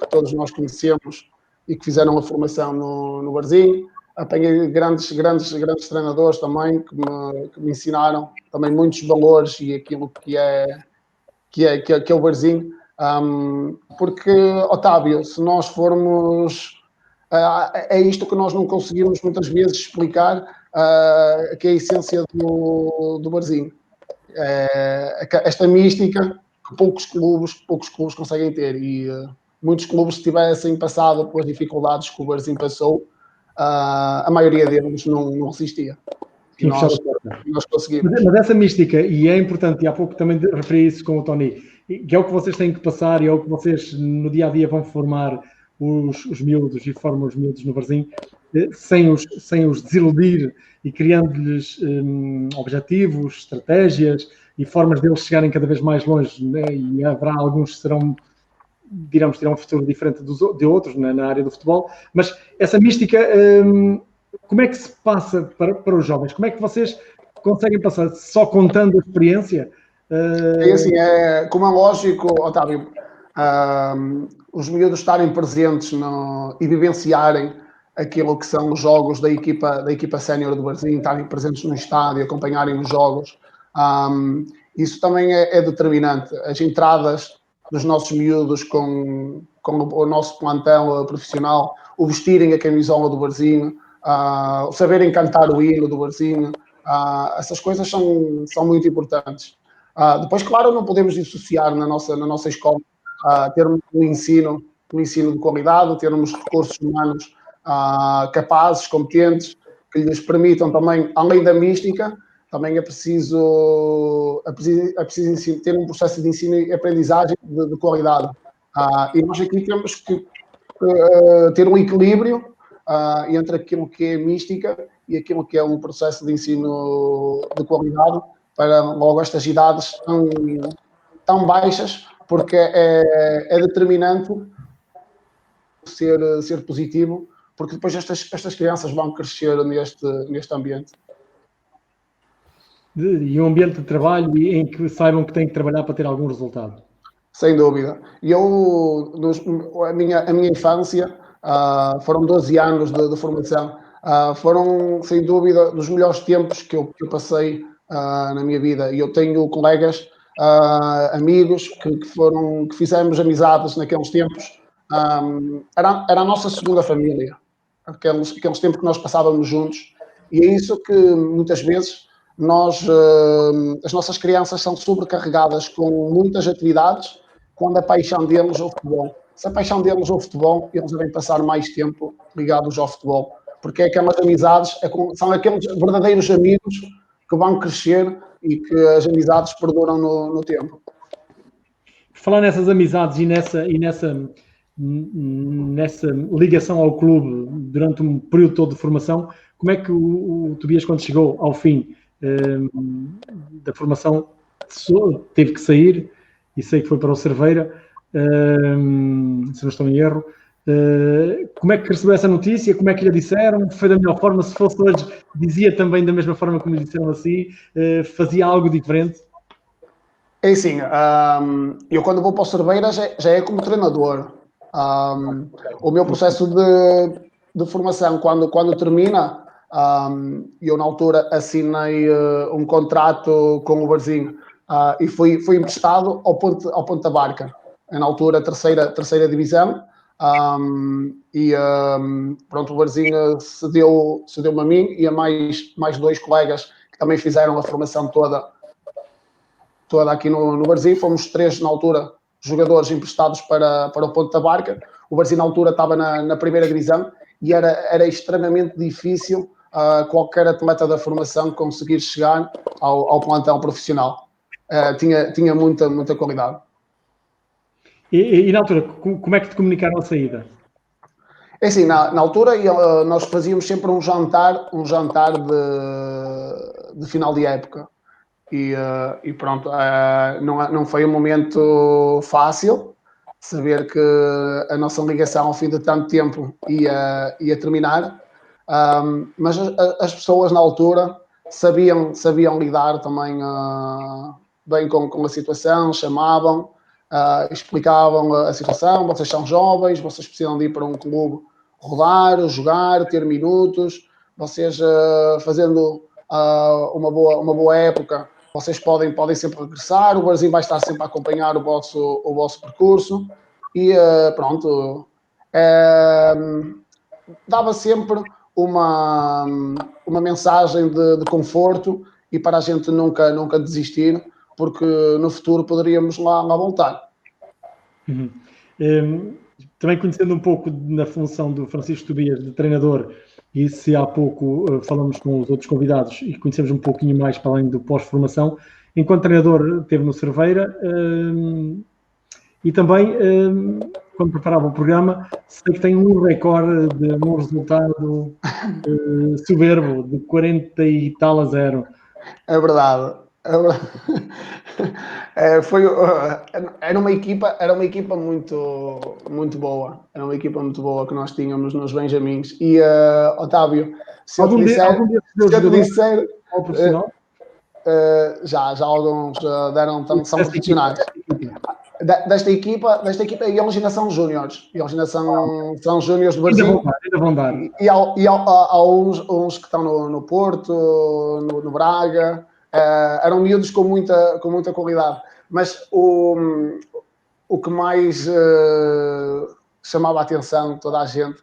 todos nós conhecemos e que fizeram a formação no Varzim. Apanhei grandes treinadores também que me ensinaram também muitos valores e aquilo que é o Varzim. Porque, Otávio, se nós formos... é isto que nós não conseguimos muitas vezes explicar, que é a essência do Varzim. Esta mística que poucos clubes conseguem ter, e muitos clubes, se tivessem passado pelas dificuldades que o Varzim passou, a maioria deles não resistia. E nós conseguimos. Mas essa mística, e é importante, e há pouco também referi isso com o Tony, que é o que vocês têm que passar e é o que vocês no dia-a-dia vão formar os miúdos e formam os miúdos no Varzim, sem os desiludir e criando-lhes objetivos, estratégias e formas deles chegarem cada vez mais longe, né? E haverá alguns que serão, diremos, terão um futuro diferente de outros, né, na área do futebol, mas essa mística, como é que se passa para os jovens? Como é que vocês conseguem passar? Só contando a experiência? É assim, como é lógico, Otávio, os miúdos estarem presentes e vivenciarem aquilo que são os jogos da equipa sénior do Varzim, estarem presentes no estádio, acompanharem os jogos, isso também é determinante. As entradas dos nossos miúdos com o nosso plantel profissional, o vestirem a camisola do Varzim, o saberem cantar o hino do Varzim, essas coisas são muito importantes. Depois, claro, não podemos dissociar na nossa escola, termos um ensino de qualidade, termos recursos humanos capazes, competentes, que lhes permitam também, além da mística, também é preciso ter um processo de ensino e aprendizagem de qualidade. E nós aqui temos que ter um equilíbrio entre aquilo que é mística e aquilo que é um processo de ensino de qualidade para logo estas idades tão baixas, porque é determinante ser positivo, porque depois estas crianças vão crescer neste ambiente. E um ambiente de trabalho em que saibam que têm que trabalhar para ter algum resultado. Sem dúvida. A minha infância foram 12 anos de formação. Foram, sem dúvida, dos melhores tempos que eu passei na minha vida. E eu tenho colegas, amigos que fizemos amizades naqueles tempos. Era a nossa segunda família. Aqueles tempos que nós passávamos juntos. E é isso que, muitas vezes, as nossas crianças são sobrecarregadas com muitas atividades quando a paixão deles é o futebol. Se a paixão deles é o futebol, eles devem passar mais tempo ligados ao futebol. porque é aquelas amizades, são aqueles verdadeiros amigos que vão crescer e que as amizades perduram no tempo. Falar nessas amizades e nessa ligação ao clube durante um período todo de formação, como é que o Tobias, quando chegou ao fim da formação, teve que sair, e sei que foi para o Cerveira, se não estou em erro, como é que recebeu essa notícia? Como é que lhe disseram? Foi da melhor forma? Se fosse hoje, dizia também da mesma forma como lhe disseram assim? Fazia algo diferente? É assim, eu quando vou para o Cerveira já é como treinador. O meu processo de formação, quando termina, eu na altura assinei um contrato com o Varzim e fui emprestado ao Ponta Barca, na altura terceira divisão. Pronto, o Varzim cedeu-me a mim e a mais dois colegas que também fizeram a formação toda aqui no Varzim. Fomos 3 na altura jogadores emprestados para o Ponta Barca. O Varzim na altura estava na primeira divisão e era extremamente difícil qualquer atleta da formação conseguir chegar ao plantão profissional. Tinha muita qualidade. E na altura, como é que te comunicaram a saída? É assim, na altura nós fazíamos sempre um jantar de final de época. E pronto, não foi um momento fácil saber que a nossa ligação ao fim de tanto tempo ia terminar, mas as pessoas na altura sabiam lidar também bem com a situação, chamavam, explicavam a situação. Vocês são jovens, vocês precisam de ir para um clube rodar, jogar, ter minutos, vocês fazendo uma boa época, vocês podem sempre regressar, o Varzim vai estar sempre a acompanhar o vosso percurso e pronto, dava sempre uma mensagem de conforto e para a gente nunca desistir, porque no futuro poderíamos lá voltar. Uhum. Também conhecendo um pouco na função do Francisco Tobias de treinador, e se há pouco falamos com os outros convidados e conhecemos um pouquinho mais para além do pós-formação, enquanto treinador esteve no Cerveira e também, quando preparava o programa, sei que tem um recorde de um resultado soberbo, de 40 e tal a 0. É verdade. Era uma equipa muito boa. Era uma equipa muito boa que nós tínhamos nos Benjamins. E, Otávio, se eu te disser ao profissional? Já alguns deram, são profissionais. Desta equipa, eles ainda são júniores. Eles ainda são júniores do Brasil. Ainda vão dar. E há uns que estão no Porto, no Braga. Eram miúdos com muita qualidade. Mas o que mais chamava a atenção de toda a gente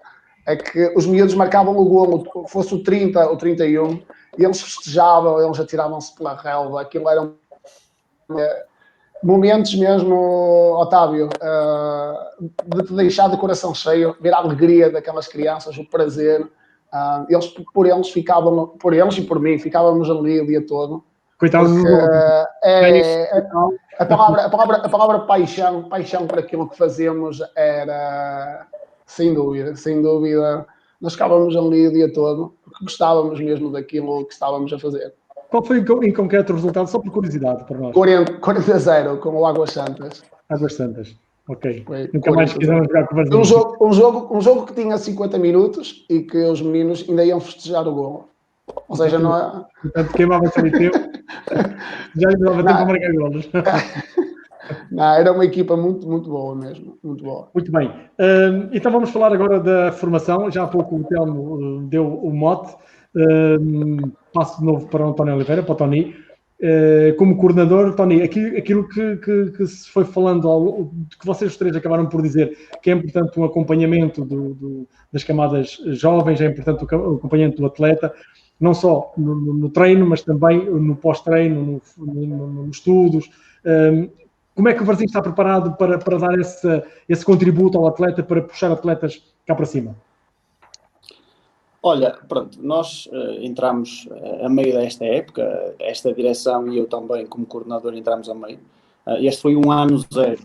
é que os miúdos marcavam o golo, fosse o 30 ou 31, e eles festejavam, eles atiravam-se pela relva. Aquilo eram momentos mesmo, Otávio, de te deixar de coração cheio, ver a alegria daquelas crianças, o prazer. Por eles e por mim, ficávamos ali o dia todo. Coitados do a palavra paixão por aquilo que fazemos era, sem dúvida, nós ficávamos ali o dia todo, porque gostávamos mesmo daquilo que estávamos a fazer. Qual foi em concreto o resultado, só por curiosidade para nós? 40-0 com o Águas Santas. Águas Santas, ok. Foi Nunca mais quiseram jogar com o Varzim. Um jogo que tinha 50 minutos e que os meninos ainda iam festejar o golo. Ou seja, não é... Portanto, queimava-se ali tempo. Já lhe dava tempo para marcar golos. Não, era uma equipa muito boa mesmo, muito boa. Muito bem. Então vamos falar agora da formação. Já há pouco o Telmo deu o mote. Passo de novo para o António Oliveira, para o Tony. Como coordenador, Tony, aquilo que se foi falando, que vocês os três acabaram por dizer, que é importante um acompanhamento das camadas jovens, é importante o acompanhamento do atleta, não só no treino, mas também no pós-treino, nos estudos. Como é que o Varzim está preparado para dar esse contributo ao atleta, para puxar atletas cá para cima? Olha, pronto, nós entramos a meio desta época, esta direção e eu também, como coordenador, entramos a meio. Este foi um ano zero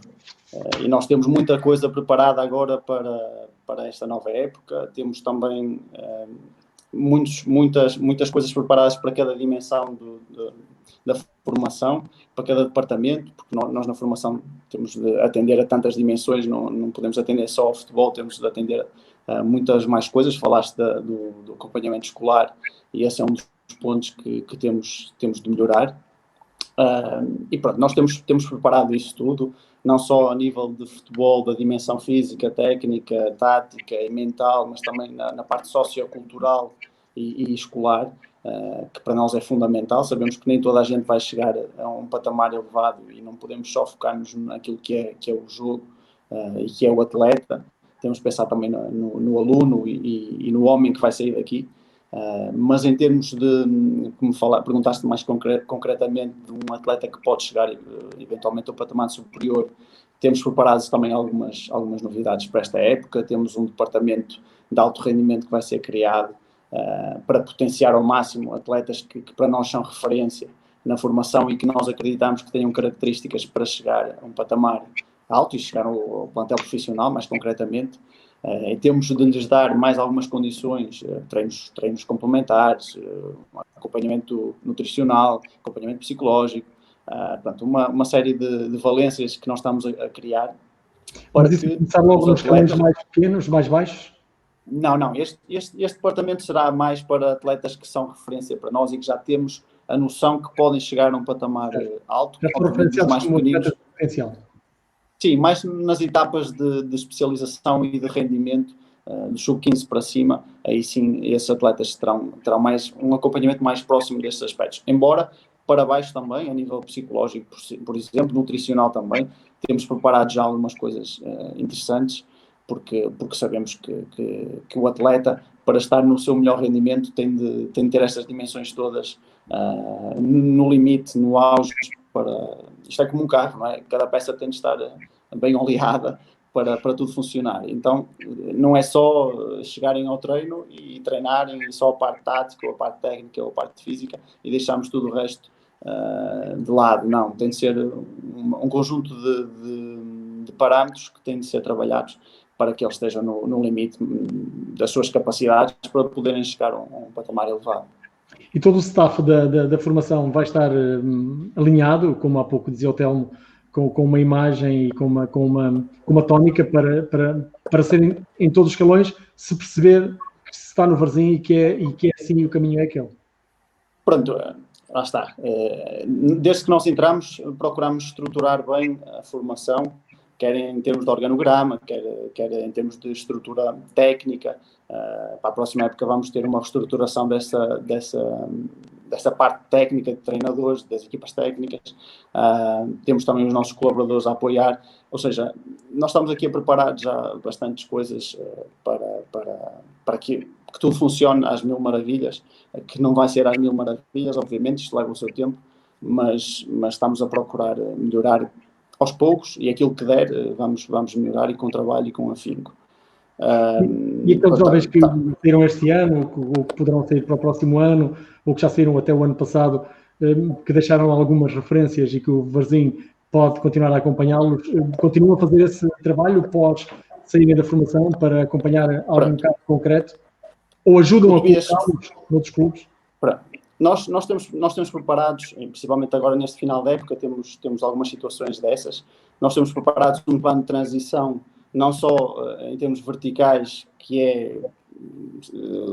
e nós temos muita coisa preparada agora para esta nova época. Temos também muitas coisas preparadas para cada dimensão da formação, para cada departamento, porque nós na formação temos de atender a tantas dimensões, não podemos atender só ao futebol, temos de atender muitas mais coisas. Falaste do acompanhamento escolar e esse é um dos pontos que temos de melhorar. E pronto, nós temos preparado isso tudo, não só a nível de futebol, da dimensão física, técnica, tática e mental, mas também na parte sociocultural e escolar, que para nós é fundamental. Sabemos que nem toda a gente vai chegar a um patamar elevado e não podemos só focar-nos naquilo que é o jogo e que é o atleta. Temos que pensar também no aluno e no homem que vai sair daqui. Mas em termos de, como perguntaste mais concretamente, de um atleta que pode chegar eventualmente ao patamar superior, temos preparados também algumas novidades para esta época. Temos um departamento de alto rendimento que vai ser criado para potenciar ao máximo atletas que para nós são referência na formação e que nós acreditamos que tenham características para chegar a um patamar alto e chegar ao plantel profissional, mais concretamente. Temos de lhes dar mais algumas condições, treinos complementares, acompanhamento nutricional, acompanhamento psicológico, portanto, uma série de valências que nós estamos a criar. Mas isso começar logo nos escalões mais pequenos, mais baixos? Não, este departamento será mais para atletas que são referência para nós e que já temos a noção que podem chegar a um patamar alto. Já foram referenciados mais como pequeninos. atletas de potencial. Sim, mais nas etapas de especialização e de rendimento, do sub-15 para cima, aí sim esses atletas terão mais um acompanhamento mais próximo destes aspectos. Embora para baixo também, a nível psicológico, por exemplo, nutricional também, temos preparado já algumas coisas interessantes, porque sabemos que o atleta, para estar no seu melhor rendimento, tem de ter estas dimensões todas no limite, no auge. Isto é como um carro, não é? Cada peça tem de estar bem oleada para tudo funcionar. Então, não é só chegarem ao treino e treinarem só a parte tática, ou a parte técnica, ou a parte física, e deixarmos tudo o resto de lado. Não, tem de ser um conjunto de parâmetros que têm de ser trabalhados para que eles estejam no limite das suas capacidades para poderem chegar a um patamar elevado. E todo o staff da formação vai estar alinhado, como há pouco dizia o Telmo, com uma imagem e com uma tónica para serem em todos os escalões, se perceber que se está no Varzim e que é assim, o caminho é aquele. Pronto, lá está. Desde que nós entramos, procuramos estruturar bem a formação, quer em termos de organograma, quer em termos de estrutura técnica. Para a próxima época vamos ter uma reestruturação dessa parte técnica de treinadores, das equipas técnicas. Temos também os nossos colaboradores a apoiar, ou seja, nós estamos aqui a preparar já bastantes coisas para que tudo funcione às mil maravilhas, que não vai ser às mil maravilhas, obviamente, isto leva o seu tempo, mas estamos a procurar melhorar aos poucos, e aquilo que der vamos melhorar, e com trabalho e com afinco. E aqueles jovens que saíram este ano, ou que poderão sair para o próximo ano, ou que já saíram até o ano passado, que deixaram algumas referências e que o Varzim pode continuar a acompanhá-los, continuam a fazer esse trabalho pós saírem da formação para acompanhar algum caso concreto? Ou ajudam a colocá-los noutros clubes? Nós temos preparados, principalmente agora neste final da época, temos algumas situações dessas. Nós temos preparados um plano de transição, não só em termos verticais, que é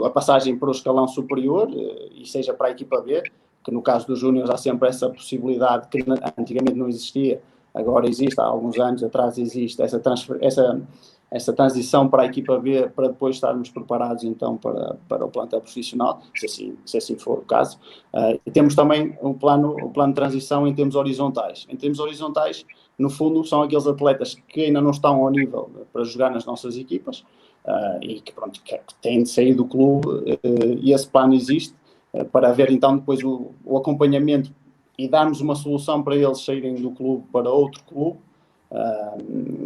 a passagem para o escalão superior, e seja para a equipa B, que no caso dos júniores há sempre essa possibilidade que antigamente não existia, agora existe, há alguns anos atrás existe essa transição para a equipa B, para depois estarmos preparados então para o plantel profissional, se assim for o caso. E temos também o plano de transição em termos horizontais. Em termos horizontais, no fundo, são aqueles atletas que ainda não estão ao nível para jogar nas nossas equipas e que têm de sair do clube, e esse plano existe para haver então depois o acompanhamento e darmos uma solução para eles saírem do clube para outro clube,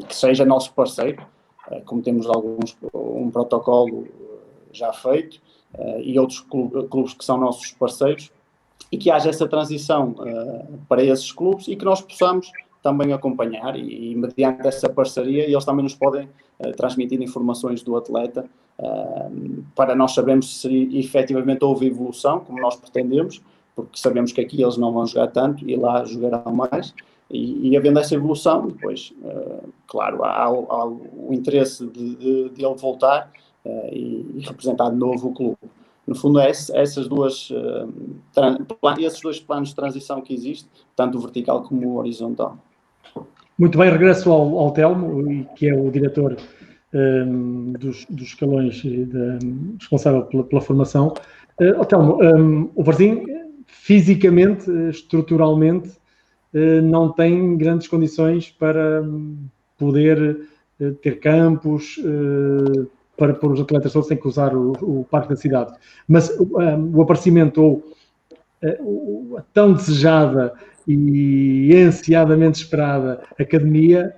que seja nosso parceiro, como temos um protocolo já feito, e outros clubes que são nossos parceiros, e que haja essa transição para esses clubes e que nós possamos também acompanhar e mediante essa parceria eles também nos podem transmitir informações do atleta para nós sabermos se efetivamente houve evolução, como nós pretendemos, porque sabemos que aqui eles não vão jogar tanto e lá jogarão mais, e havendo essa evolução, depois, claro, há o interesse de ele voltar e representar de novo o clube. No fundo, esses dois planos de transição que existem, tanto o vertical como o horizontal. Muito bem, regresso ao Telmo, que é o diretor dos escalões responsável pela formação. Telmo, o Varzim, fisicamente, estruturalmente, não tem grandes condições para poder ter campos, para pôr os atletas todos, tem que usar o parque da cidade. Mas o aparecimento ou a tão desejada e ansiadamente esperada academia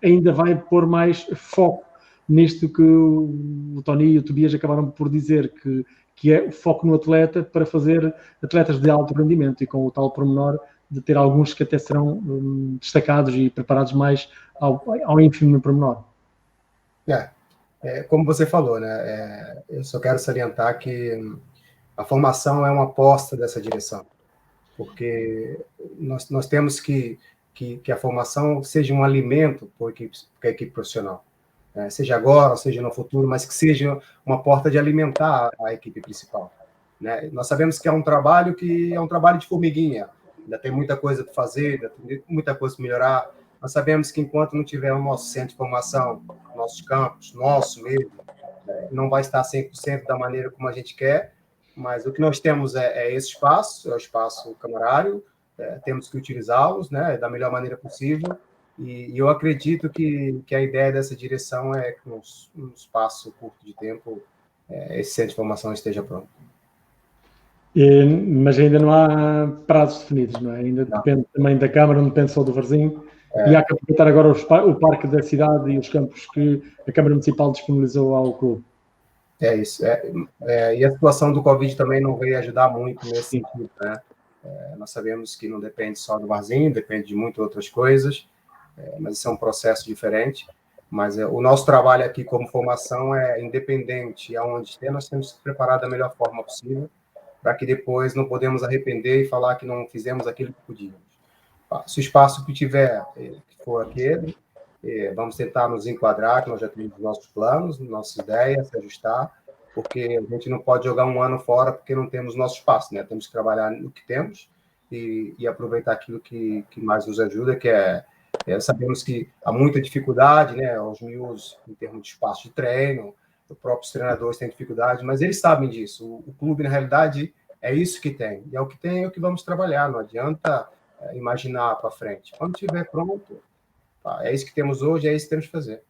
ainda vai pôr mais foco nisto que o Tony e o Tobias acabaram por dizer, que é o foco no atleta para fazer atletas de alto rendimento e com o tal pormenor de ter alguns que até serão destacados e preparados mais ao ínfimo no pormenor. Como você falou, né? Eu só quero salientar que a formação é uma aposta dessa direção, porque nós temos que a formação seja um alimento para a equipe profissional, né? Seja agora, seja no futuro, mas que seja uma porta de alimentar a equipe principal, né? Nós sabemos que é um trabalho de formiguinha, ainda tem muita coisa para fazer, ainda tem muita coisa para melhorar. Nós sabemos que enquanto não tiver o nosso centro de formação, nossos campos, nosso mesmo, não vai estar 100% da maneira como a gente quer, mas o que nós temos é esse espaço, é o espaço camarário, temos que utilizá-los, né, da melhor maneira possível, e eu acredito que a ideia dessa direção é que num espaço curto de tempo esse centro de formação esteja pronto. Mas ainda não há prazos definidos, não é? Ainda depende também da Câmara, não depende só do Varzim. E há que aproveitar agora o parque da cidade e os campos que a Câmara Municipal disponibilizou ao clube. É isso. E a situação do Covid também não veio ajudar muito nesse sentido, né? Nós sabemos que não depende só do Varzim, depende de muitas outras coisas, mas isso é um processo diferente. Mas o nosso trabalho aqui como formação é independente, aonde estiver, nós temos que preparar da melhor forma possível, para que depois não podemos arrepender e falar que não fizemos aquilo que podíamos. Se o espaço que tiver, que for aquele, vamos tentar nos enquadrar, que nós já temos nossos planos, nossas ideias, se ajustar, porque a gente não pode jogar um ano fora porque não temos nosso espaço, né? Temos que trabalhar no que temos e aproveitar aquilo que mais nos ajuda, que sabemos que há muita dificuldade, né, aos miúdos, em termos de espaço de treino, os próprios treinadores têm dificuldade, mas eles sabem disso. O clube, na realidade, é isso que tem. E é o que tem, é o que vamos trabalhar. Não adianta imaginar para frente. Quando estiver pronto, é isso que temos hoje, é isso que temos que fazer.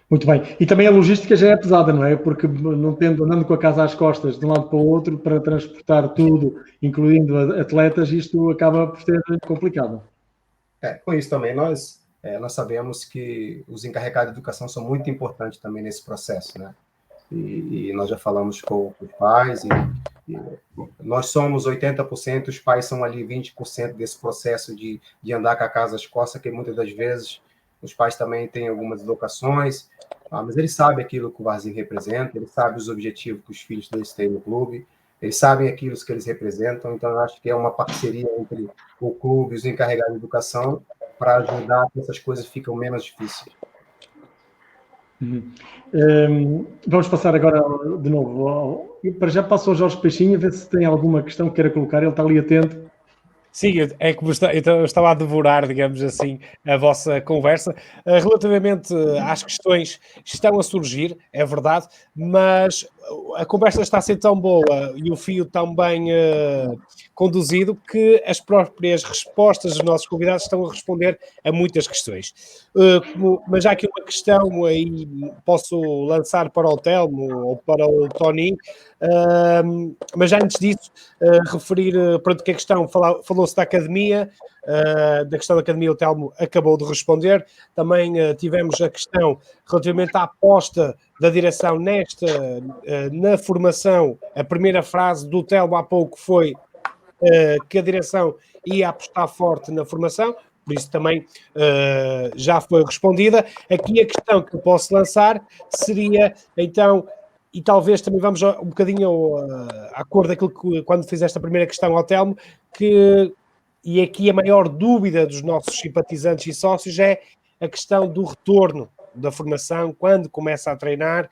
Muito bem. E também a logística já é pesada, não é? Porque andando com a casa às costas de um lado para o outro, para transportar tudo, incluindo atletas, isto acaba por ser complicado. Com isso também, nós sabemos que os encarregados de educação são muito importantes também nesse processo, né? E nós já falamos com os pais, e nós somos 80%, os pais são ali 20% desse processo de andar com a casa às costas, que muitas das vezes os pais também têm algumas deslocações, mas eles sabem aquilo que o Varzim representa, eles sabem os objetivos que os filhos deles têm no clube, eles sabem aquilo que eles representam, então eu acho que é uma parceria entre o clube e os encarregados de educação para ajudar que essas coisas fiquem menos difíceis. Vamos passar agora de novo. Para já passo ao Jorge Peixinho, a ver se tem alguma questão que queira colocar, ele está ali atento. Sim, é que eu estava a devorar, digamos assim, a vossa conversa. Relativamente às questões que estão a surgir, é verdade, mas a conversa está a ser tão boa e o fio tão bem conduzido que as próprias respostas dos nossos convidados estão a responder a muitas questões. Mas há aqui uma questão aí, posso lançar para o Telmo ou para o Tony, mas antes disso, referir, pronto, que a questão falou falou-se da academia, da questão da academia o Telmo acabou de responder. Também tivemos a questão relativamente à aposta da direção na formação. A primeira frase do Telmo há pouco foi que a direção ia apostar forte na formação, por isso também já foi respondida. Aqui a questão que eu posso lançar seria, então, e talvez também vamos um bocadinho à cor daquilo que, quando fiz esta primeira questão ao Telmo, e aqui a maior dúvida dos nossos simpatizantes e sócios é a questão do retorno da formação, quando começa a treinar,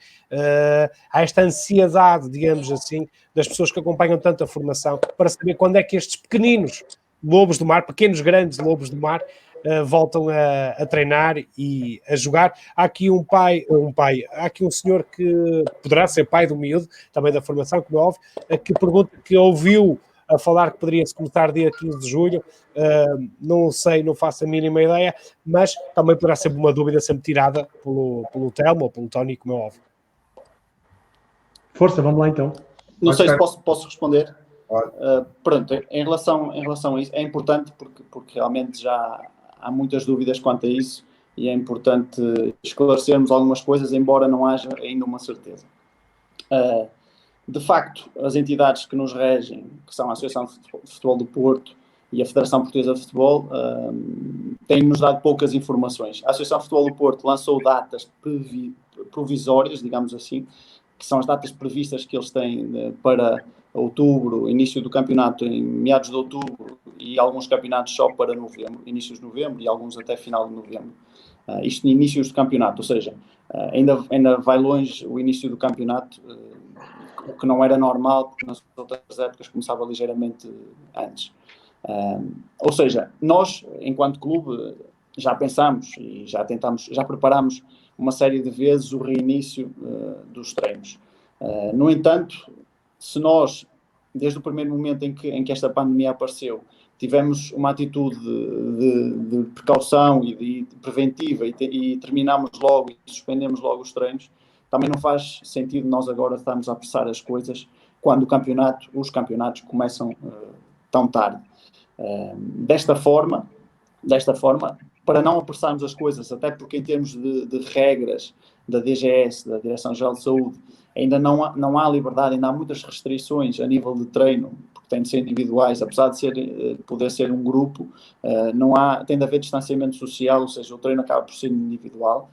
há esta ansiedade, digamos assim, das pessoas que acompanham tanto a formação, para saber quando é que estes pequeninos lobos do mar, pequenos grandes lobos do mar, voltam a treinar e a jogar. Há aqui há aqui um senhor que poderá ser pai do miúdo, também da formação, como é óbvio, que pergunta, que ouviu a falar que poderia-se começar dia 15 de julho, não sei, não faço a mínima ideia, mas também poderá ser uma dúvida sempre tirada pelo Telmo ou pelo Tony, como é óbvio. Força, vamos lá então. Não sei se posso responder. Pronto. Em relação a isso, é importante porque realmente já há muitas dúvidas quanto a isso e é importante esclarecermos algumas coisas, embora não haja ainda uma certeza. De facto, as entidades que nos regem, que são a Associação de Futebol do Porto e a Federação Portuguesa de Futebol, têm-nos dado poucas informações. A Associação de Futebol do Porto lançou datas provisórias, digamos assim, que são as datas previstas que eles têm para outubro, início do campeonato em meados de outubro e alguns campeonatos só para novembro, inícios de novembro e alguns até final de novembro. Isto em inícios de campeonato, ou seja, ainda vai longe o início do campeonato, o que não era normal, porque nas outras épocas começava ligeiramente antes. Ou seja, nós, enquanto clube, já pensámos e já preparámos uma série de vezes o reinício dos treinos. No entanto, se nós, desde o primeiro momento em que esta pandemia apareceu, tivemos uma atitude de precaução e de preventiva e terminamos logo e suspendemos logo os treinos, também não faz sentido nós agora estarmos a apressar as coisas quando os campeonatos começam tão tarde. Desta forma, para não apressarmos as coisas, até porque em termos de regras da DGS, da Direção-Geral de Saúde, ainda não há liberdade, ainda há muitas restrições a nível de treino, porque tem de ser individuais, apesar de poder ser um grupo, tem de haver distanciamento social, ou seja, o treino acaba por ser individual.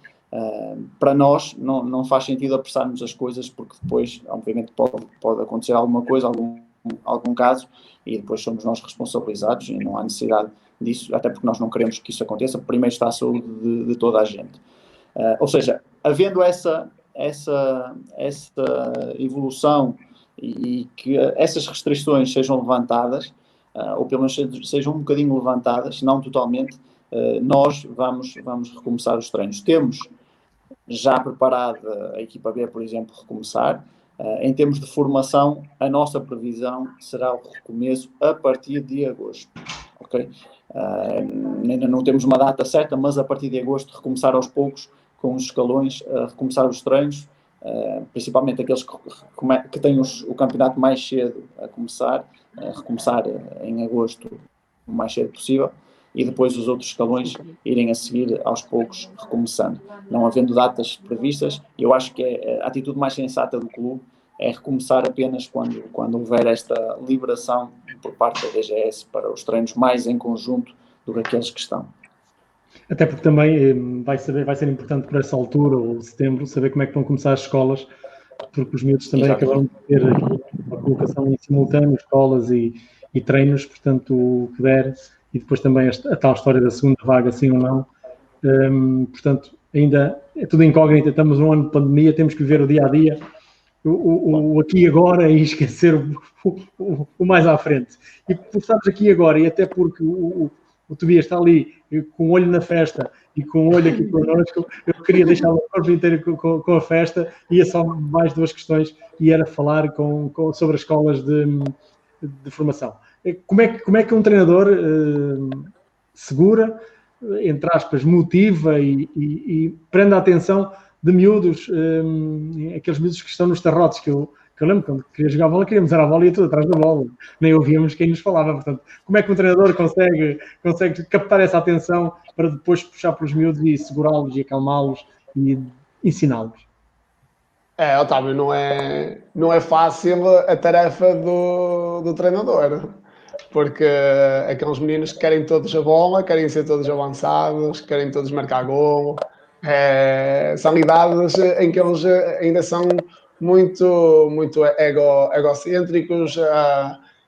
Para nós não faz sentido apressarmos as coisas, porque depois, obviamente, pode acontecer alguma coisa, algum caso, e depois somos nós responsabilizados e não há necessidade disso, até porque nós não queremos que isso aconteça. Primeiro está a saúde de toda a gente. Ou seja, havendo essa evolução e que essas restrições sejam levantadas, ou pelo menos sejam um bocadinho levantadas, não totalmente, nós vamos recomeçar os treinos. Temos já preparada a equipa B, por exemplo, recomeçar. Em termos de formação, a nossa previsão será o recomeço a partir de agosto. Okay? Ainda não temos uma data certa, mas a partir de agosto recomeçar aos poucos, com os escalões, a recomeçar os treinos, principalmente aqueles que têm o campeonato mais cedo a recomeçar em agosto o mais cedo possível, e depois os outros escalões irem a seguir aos poucos, recomeçando. Não havendo datas previstas, eu acho que a atitude mais sensata do clube é recomeçar apenas quando houver esta liberação por parte da DGS para os treinos mais em conjunto do que aqueles que estão. Até porque também vai ser importante por essa altura, ou setembro, saber como é que vão começar as escolas, porque os miúdos também acabaram de ter uma colocação em simultâneo, escolas e treinos, portanto, o que der, e depois também a tal história da segunda vaga, sim ou não. Portanto, ainda é tudo incógnito, estamos num ano de pandemia, temos que ver o dia-a-dia, o aqui e agora, e esquecer o mais à frente. E por estarmos aqui e agora, e até porque o Tobias está ali com o olho na festa e com o olho aqui connosco, eu queria deixar o corpo inteiro com a festa, e é só mais duas questões, e era falar sobre as escolas de formação. Como é que um treinador segura, entre aspas, motiva e prende a atenção de miúdos, aqueles miúdos que estão nos tarrotes, que eu que eu lembro quando queria jogar bola, queríamos era a bola e ia tudo atrás da bola, nem ouvíamos quem nos falava. Portanto, como é que um treinador consegue captar essa atenção para depois puxar pelos miúdos e segurá-los e acalmá-los e ensiná-los? Otávio, não é fácil a tarefa do treinador, porque aqueles meninos querem todos a bola, querem ser todos avançados, querem todos marcar golo. São idades em que eles ainda são muito egocêntricos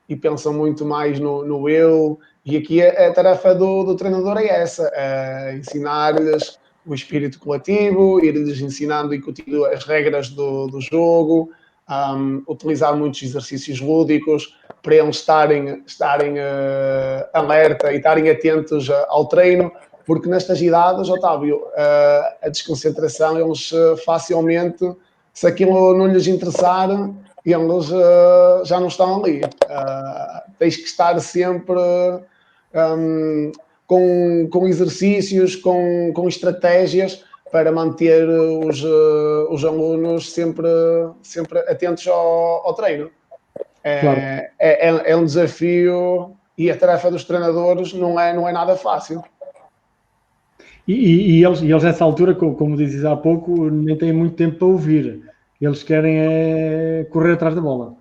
e pensam muito mais no eu. E aqui a tarefa do treinador é essa, ensinar-lhes o espírito coletivo, ir-lhes ensinando e incutindo as regras do jogo, utilizar muitos exercícios lúdicos para eles estarem alerta e estarem atentos ao treino, porque nestas idades, Otávio, a desconcentração, eles facilmente, se aquilo não lhes interessar, eles já não estão ali. Tens que estar sempre com exercícios, com estratégias para manter os alunos sempre atentos ao treino. Claro. É um desafio e a tarefa dos treinadores não é nada fácil. E eles nessa altura, como dizes há pouco, nem têm muito tempo para ouvir. Eles querem correr atrás da bola.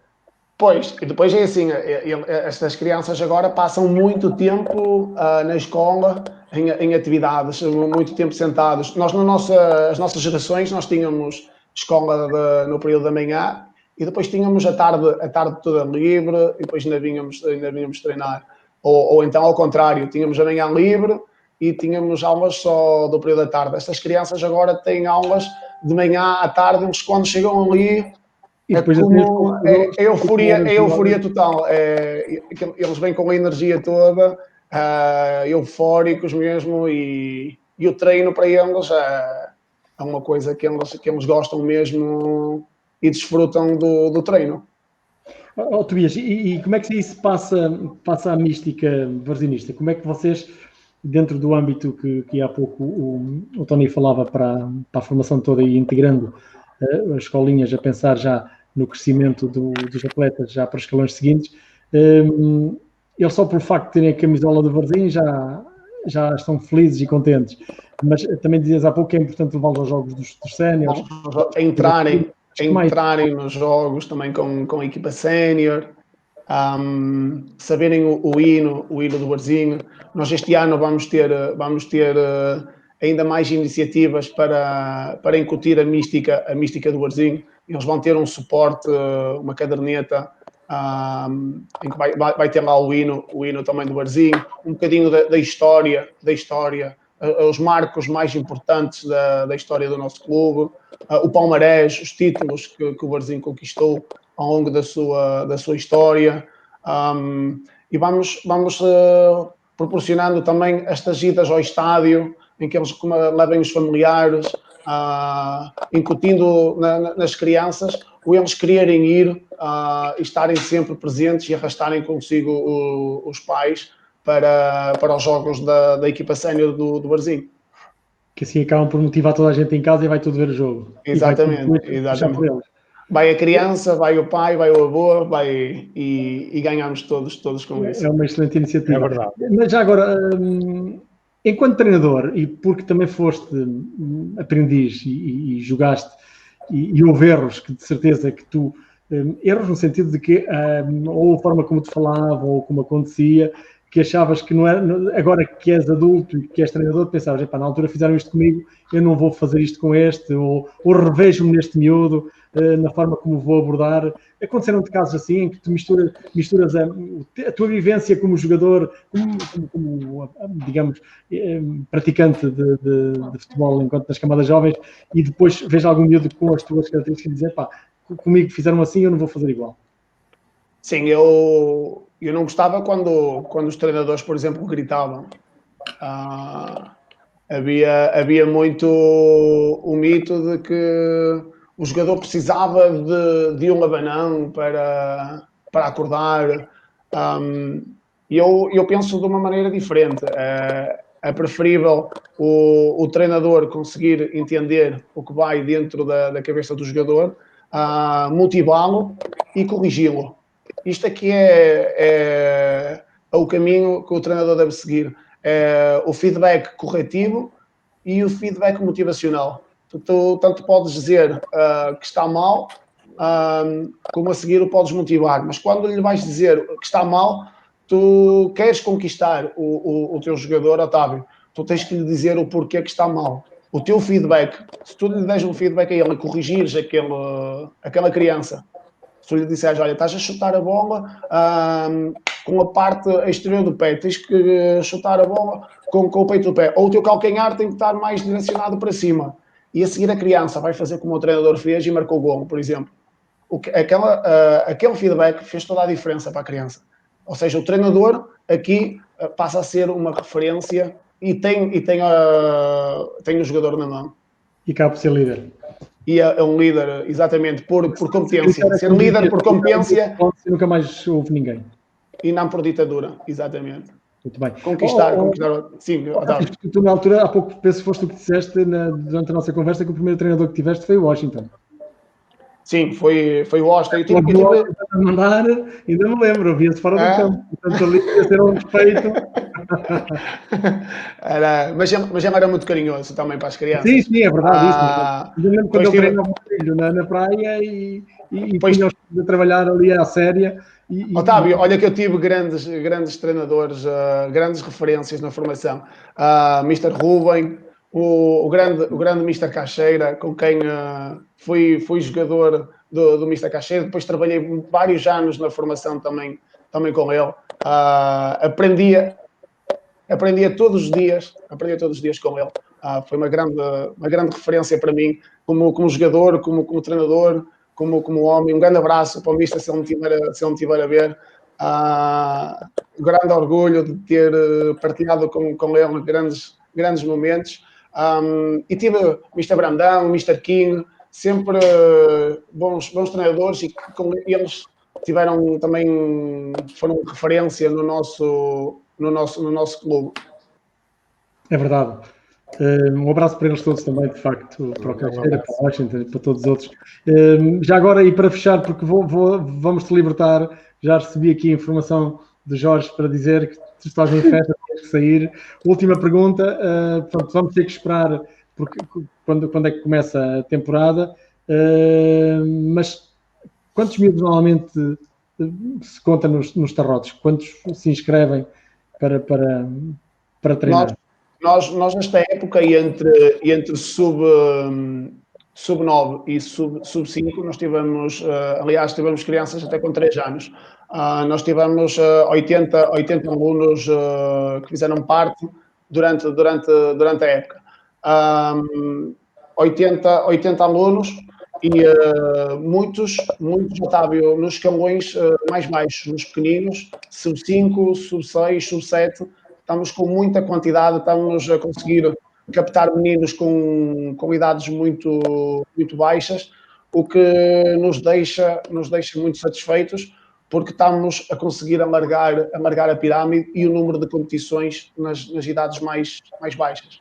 Pois, e depois é assim, estas crianças agora passam muito tempo na escola, em atividades, muito tempo sentados. Nós, as nossas gerações, nós tínhamos escola no período da manhã e depois tínhamos a tarde toda livre e depois ainda vínhamos treinar. Ou então, ao contrário, tínhamos a manhã livre e tínhamos aulas só do período da tarde. Estas crianças agora têm aulas de manhã à tarde, eles quando chegam ali... É euforia total. Eles vêm com a energia toda, eufóricos mesmo, e o treino para eles é uma coisa que eles gostam mesmo e desfrutam do treino. Tobias, e como é que isso passa a mística varzinista? Como é que vocês, dentro do âmbito que há pouco o Tony falava para a formação toda e integrando as escolinhas a pensar já no crescimento dos atletas já para os escalões seguintes, eles só pelo facto de terem a camisola do Varzim já estão felizes e contentes. Mas também dizias há pouco que é importante levá-los aos jogos dos séniores. Entrarem nos jogos também com a equipa sénior, saberem o hino do Varzim. Nós este ano vamos ter ainda mais iniciativas para incutir a mística do Varzim. Eles vão ter um suporte, uma caderneta, em que vai ter lá o hino também do Varzim, um bocadinho da história, os marcos mais importantes da história do nosso clube, o palmarés, os títulos que o Varzim conquistou ao longo da sua história, e vamos proporcionando também estas idas ao estádio, em que eles levem os familiares, incutindo nas crianças o eles quererem ir e estarem sempre presentes e arrastarem consigo os pais para os jogos da equipa sénior do Varzim. Que assim acabam por motivar toda a gente em casa e vai tudo ver o jogo. Exatamente. Vai a criança, vai o pai, vai o avô, e ganhamos todos com isso. É uma excelente iniciativa. É verdade. Mas já agora, enquanto treinador, e porque também foste aprendiz e jogaste, e houve erros que de certeza que tu... erros no sentido de que ou a forma como te falava ou como acontecia, que achavas que não era... Agora que és adulto e que és treinador, pensavas, na altura fizeram isto comigo, eu não vou fazer isto com este, ou revejo-me neste miúdo, na forma como vou abordar. Aconteceram-te casos assim, em que tu misturas a tua vivência como jogador, como digamos, praticante de futebol enquanto nas camadas jovens, e depois vejo algum miúdo com as tuas características e dizer, comigo fizeram assim, eu não vou fazer igual. Sim, eu não gostava quando os treinadores, por exemplo, gritavam. Havia muito o mito de que o jogador precisava de um abanão para acordar. Eu penso de uma maneira diferente. É preferível o treinador conseguir entender o que vai dentro da cabeça do jogador motivá-lo e corrigi-lo. Isto aqui é o caminho que o treinador deve seguir. É o feedback corretivo e o feedback motivacional. Tu tanto podes dizer que está mal, como a seguir o podes motivar. Mas quando lhe vais dizer que está mal, tu queres conquistar o teu jogador, Otávio, tu tens que lhe dizer o porquê que está mal. O teu feedback, se tu lhe des um feedback a ele e corrigires aquela criança, se tu lhe disseres, olha, estás a chutar a bola com a parte exterior do pé, tens que chutar a bola com o peito do pé, ou o teu calcanhar tem que estar mais direcionado para cima. E a seguir a criança vai fazer como o treinador fez e marcou o golo, por exemplo. Aquele feedback fez toda a diferença para a criança. Ou seja, o treinador aqui passa a ser uma referência e tem o jogador na mão. E acaba por ser líder. E é um líder, exatamente, por competência. Ser líder por competência. Nunca mais houve ninguém. E não por ditadura, exatamente. Muito bem. Conquistar. Sim, tu, na altura, há pouco, penso que foste tu que disseste durante a nossa conversa que o primeiro treinador que tiveste foi o Washington. Sim, foi o Washington. Eu tive a mandar, ainda me lembro, via-se fora do campo. Portanto, ali ia ter um respeito. Mas ele era muito carinhoso também para as crianças. Sim, é verdade. Eu lembro quando ele treinava o filho na praia e punha-os a trabalhar ali à séria. Otávio, olha que eu tive grandes treinadores, grandes referências na formação. Mr. Ruben, o grande Mr. Caixeira, com quem fui jogador do Mr. Caixeira. Depois trabalhei vários anos na formação também com ele. Aprendia todos os dias com ele. Foi uma grande referência para mim, como jogador, como treinador, como homem. Um grande abraço para o Mister, se ele me tiver a ver. Um grande orgulho de ter partilhado com ele grandes momentos. E tive o Mr. Brandão, o Mr. King, sempre bons treinadores, e com eles foram referência no nosso clube. É verdade. Um abraço para eles todos também, de facto, para o Caixeira, para o Washington, para todos os outros. Já agora, e para fechar, porque vamos te libertar, já recebi aqui a informação de Jorge para dizer que tu estás em festa, tens que sair. Última pergunta, vamos ter que esperar porque, quando é que começa a temporada, mas quantos miúdos normalmente se conta nos tarrotes? Quantos se inscrevem para treinar? Nós nesta época, entre sub-9 e sub-5, nós tivemos, aliás, tivemos crianças até com 3 anos. Nós tivemos 80 alunos que fizeram parte durante a época. 80 alunos e muitos, Otávio, nos escalões mais baixos, nos pequeninos, sub-5, sub-6, sub-7, estamos com muita quantidade, estamos a conseguir captar meninos com idades muito baixas, o que nos deixa muito satisfeitos, porque estamos a conseguir alargar a pirâmide e o número de competições nas idades mais baixas.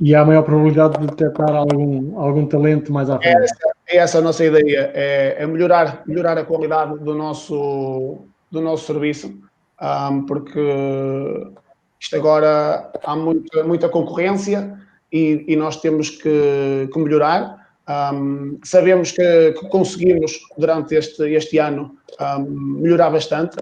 E há a maior probabilidade de detectar algum talento mais à frente. É essa a nossa ideia, é melhorar a qualidade do nosso serviço, porque isto agora há muita concorrência e nós temos que melhorar. Sabemos que conseguimos, durante este ano, melhorar bastante,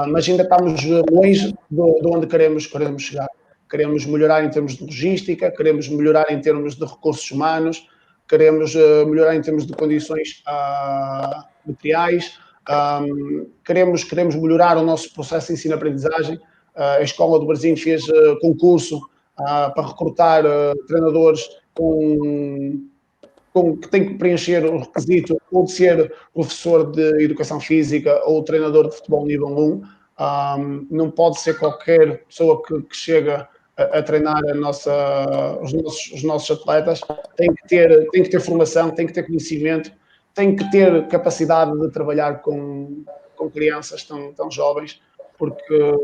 mas ainda estamos longe de onde queremos chegar. Queremos melhorar em termos de logística, queremos melhorar em termos de recursos humanos, queremos melhorar em termos de condições materiais, queremos melhorar o nosso processo de ensino-aprendizagem. A Escola do Barzinho fez concurso para recrutar treinadores que têm que preencher o requisito ou de ser professor de Educação Física ou treinador de futebol nível 1. Não pode ser qualquer pessoa que chega a treinar os nossos atletas. Tem que ter formação, tem que ter conhecimento, tem que ter capacidade de trabalhar com crianças tão jovens, porque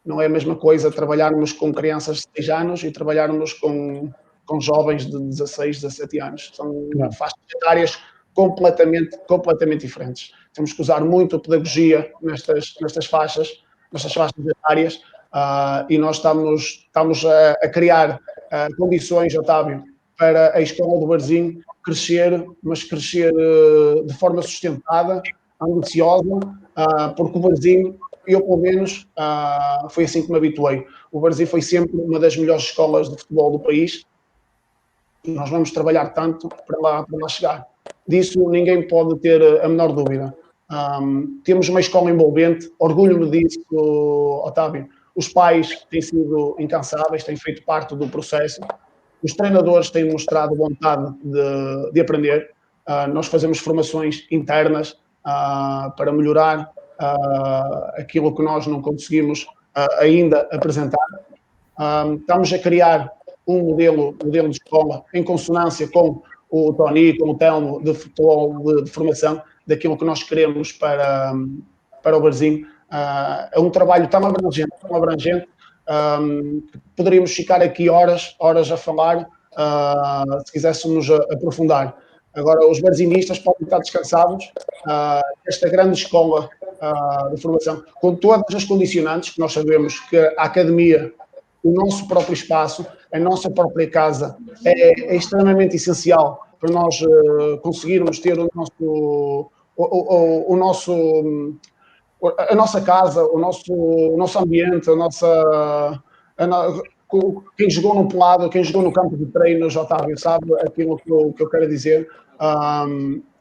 não é a mesma coisa trabalharmos com crianças de 6 anos e trabalharmos com jovens de 16, 17 anos. São faixas etárias completamente diferentes. Temos que usar muito a pedagogia nestas faixas etárias, e nós estamos a criar condições, Otávio, para a escola do Varzim crescer, mas crescer de forma sustentada, ambiciosa, porque o Varzim, eu pelo menos, foi assim que me habituei. O Varzim foi sempre uma das melhores escolas de futebol do país. Nós vamos trabalhar tanto para lá chegar. Disso ninguém pode ter a menor dúvida. Temos uma escola envolvente, orgulho-me disso, Otávio. Os pais têm sido incansáveis, têm feito parte do processo. Os treinadores têm mostrado vontade de aprender. Nós fazemos formações internas para melhorar aquilo que nós não conseguimos ainda apresentar. Estamos a criar um modelo de escola em consonância com o Tony, com o Telmo, de futebol de formação, daquilo que nós queremos para o Varzim. É um trabalho tão abrangente, poderíamos ficar aqui horas a falar, se quiséssemos aprofundar. Agora, os varzinistas podem estar descansados. Esta grande escola de formação, com todas as condicionantes, que nós sabemos que a academia, o nosso próprio espaço, a nossa própria casa, é extremamente essencial para nós conseguirmos ter a nossa casa, o nosso ambiente, quem jogou no pelado, quem jogou no campo de treinos, Otávio, sabe aquilo que eu quero dizer.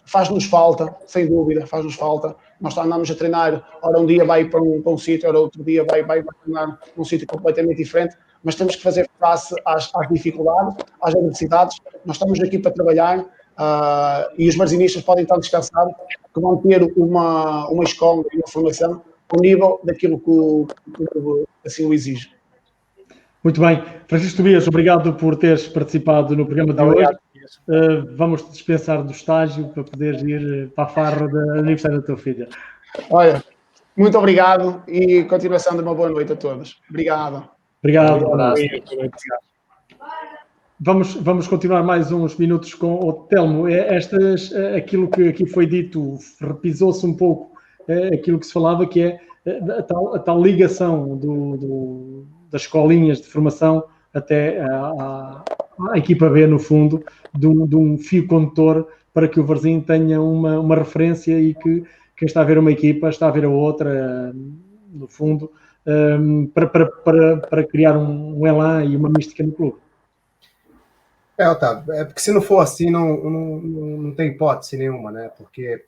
Faz-nos falta, sem dúvida, faz-nos falta. Nós andamos a treinar, ora um dia vai para um sítio, ora outro dia vai treinar num sítio completamente diferente, mas temos que fazer face às dificuldades, às adversidades. Nós estamos aqui para trabalhar, e os varzinistas podem estar descansados, que vão ter uma escola e uma formação ao nível daquilo que o assim o exige. Muito bem. Francisco Tobias, obrigado por teres participado no programa de hoje. Vamos-te dispensar do estágio para poderes ir para a farra do aniversário da tua filha. Olha, muito obrigado e continuação de uma boa noite a todos. Obrigado. Obrigado. Vamos continuar mais uns minutos com o Telmo. Aquilo que aqui foi dito, repisou-se um pouco aquilo que se falava, que é a tal ligação das escolinhas de formação até à equipa B, no fundo, de um fio condutor para que o Varzim tenha uma referência e que quem está a ver uma equipa está a ver a outra, no fundo, para criar um elan e uma mística no clube. Otávio, porque se não for assim, não tem hipótese nenhuma, né? Porque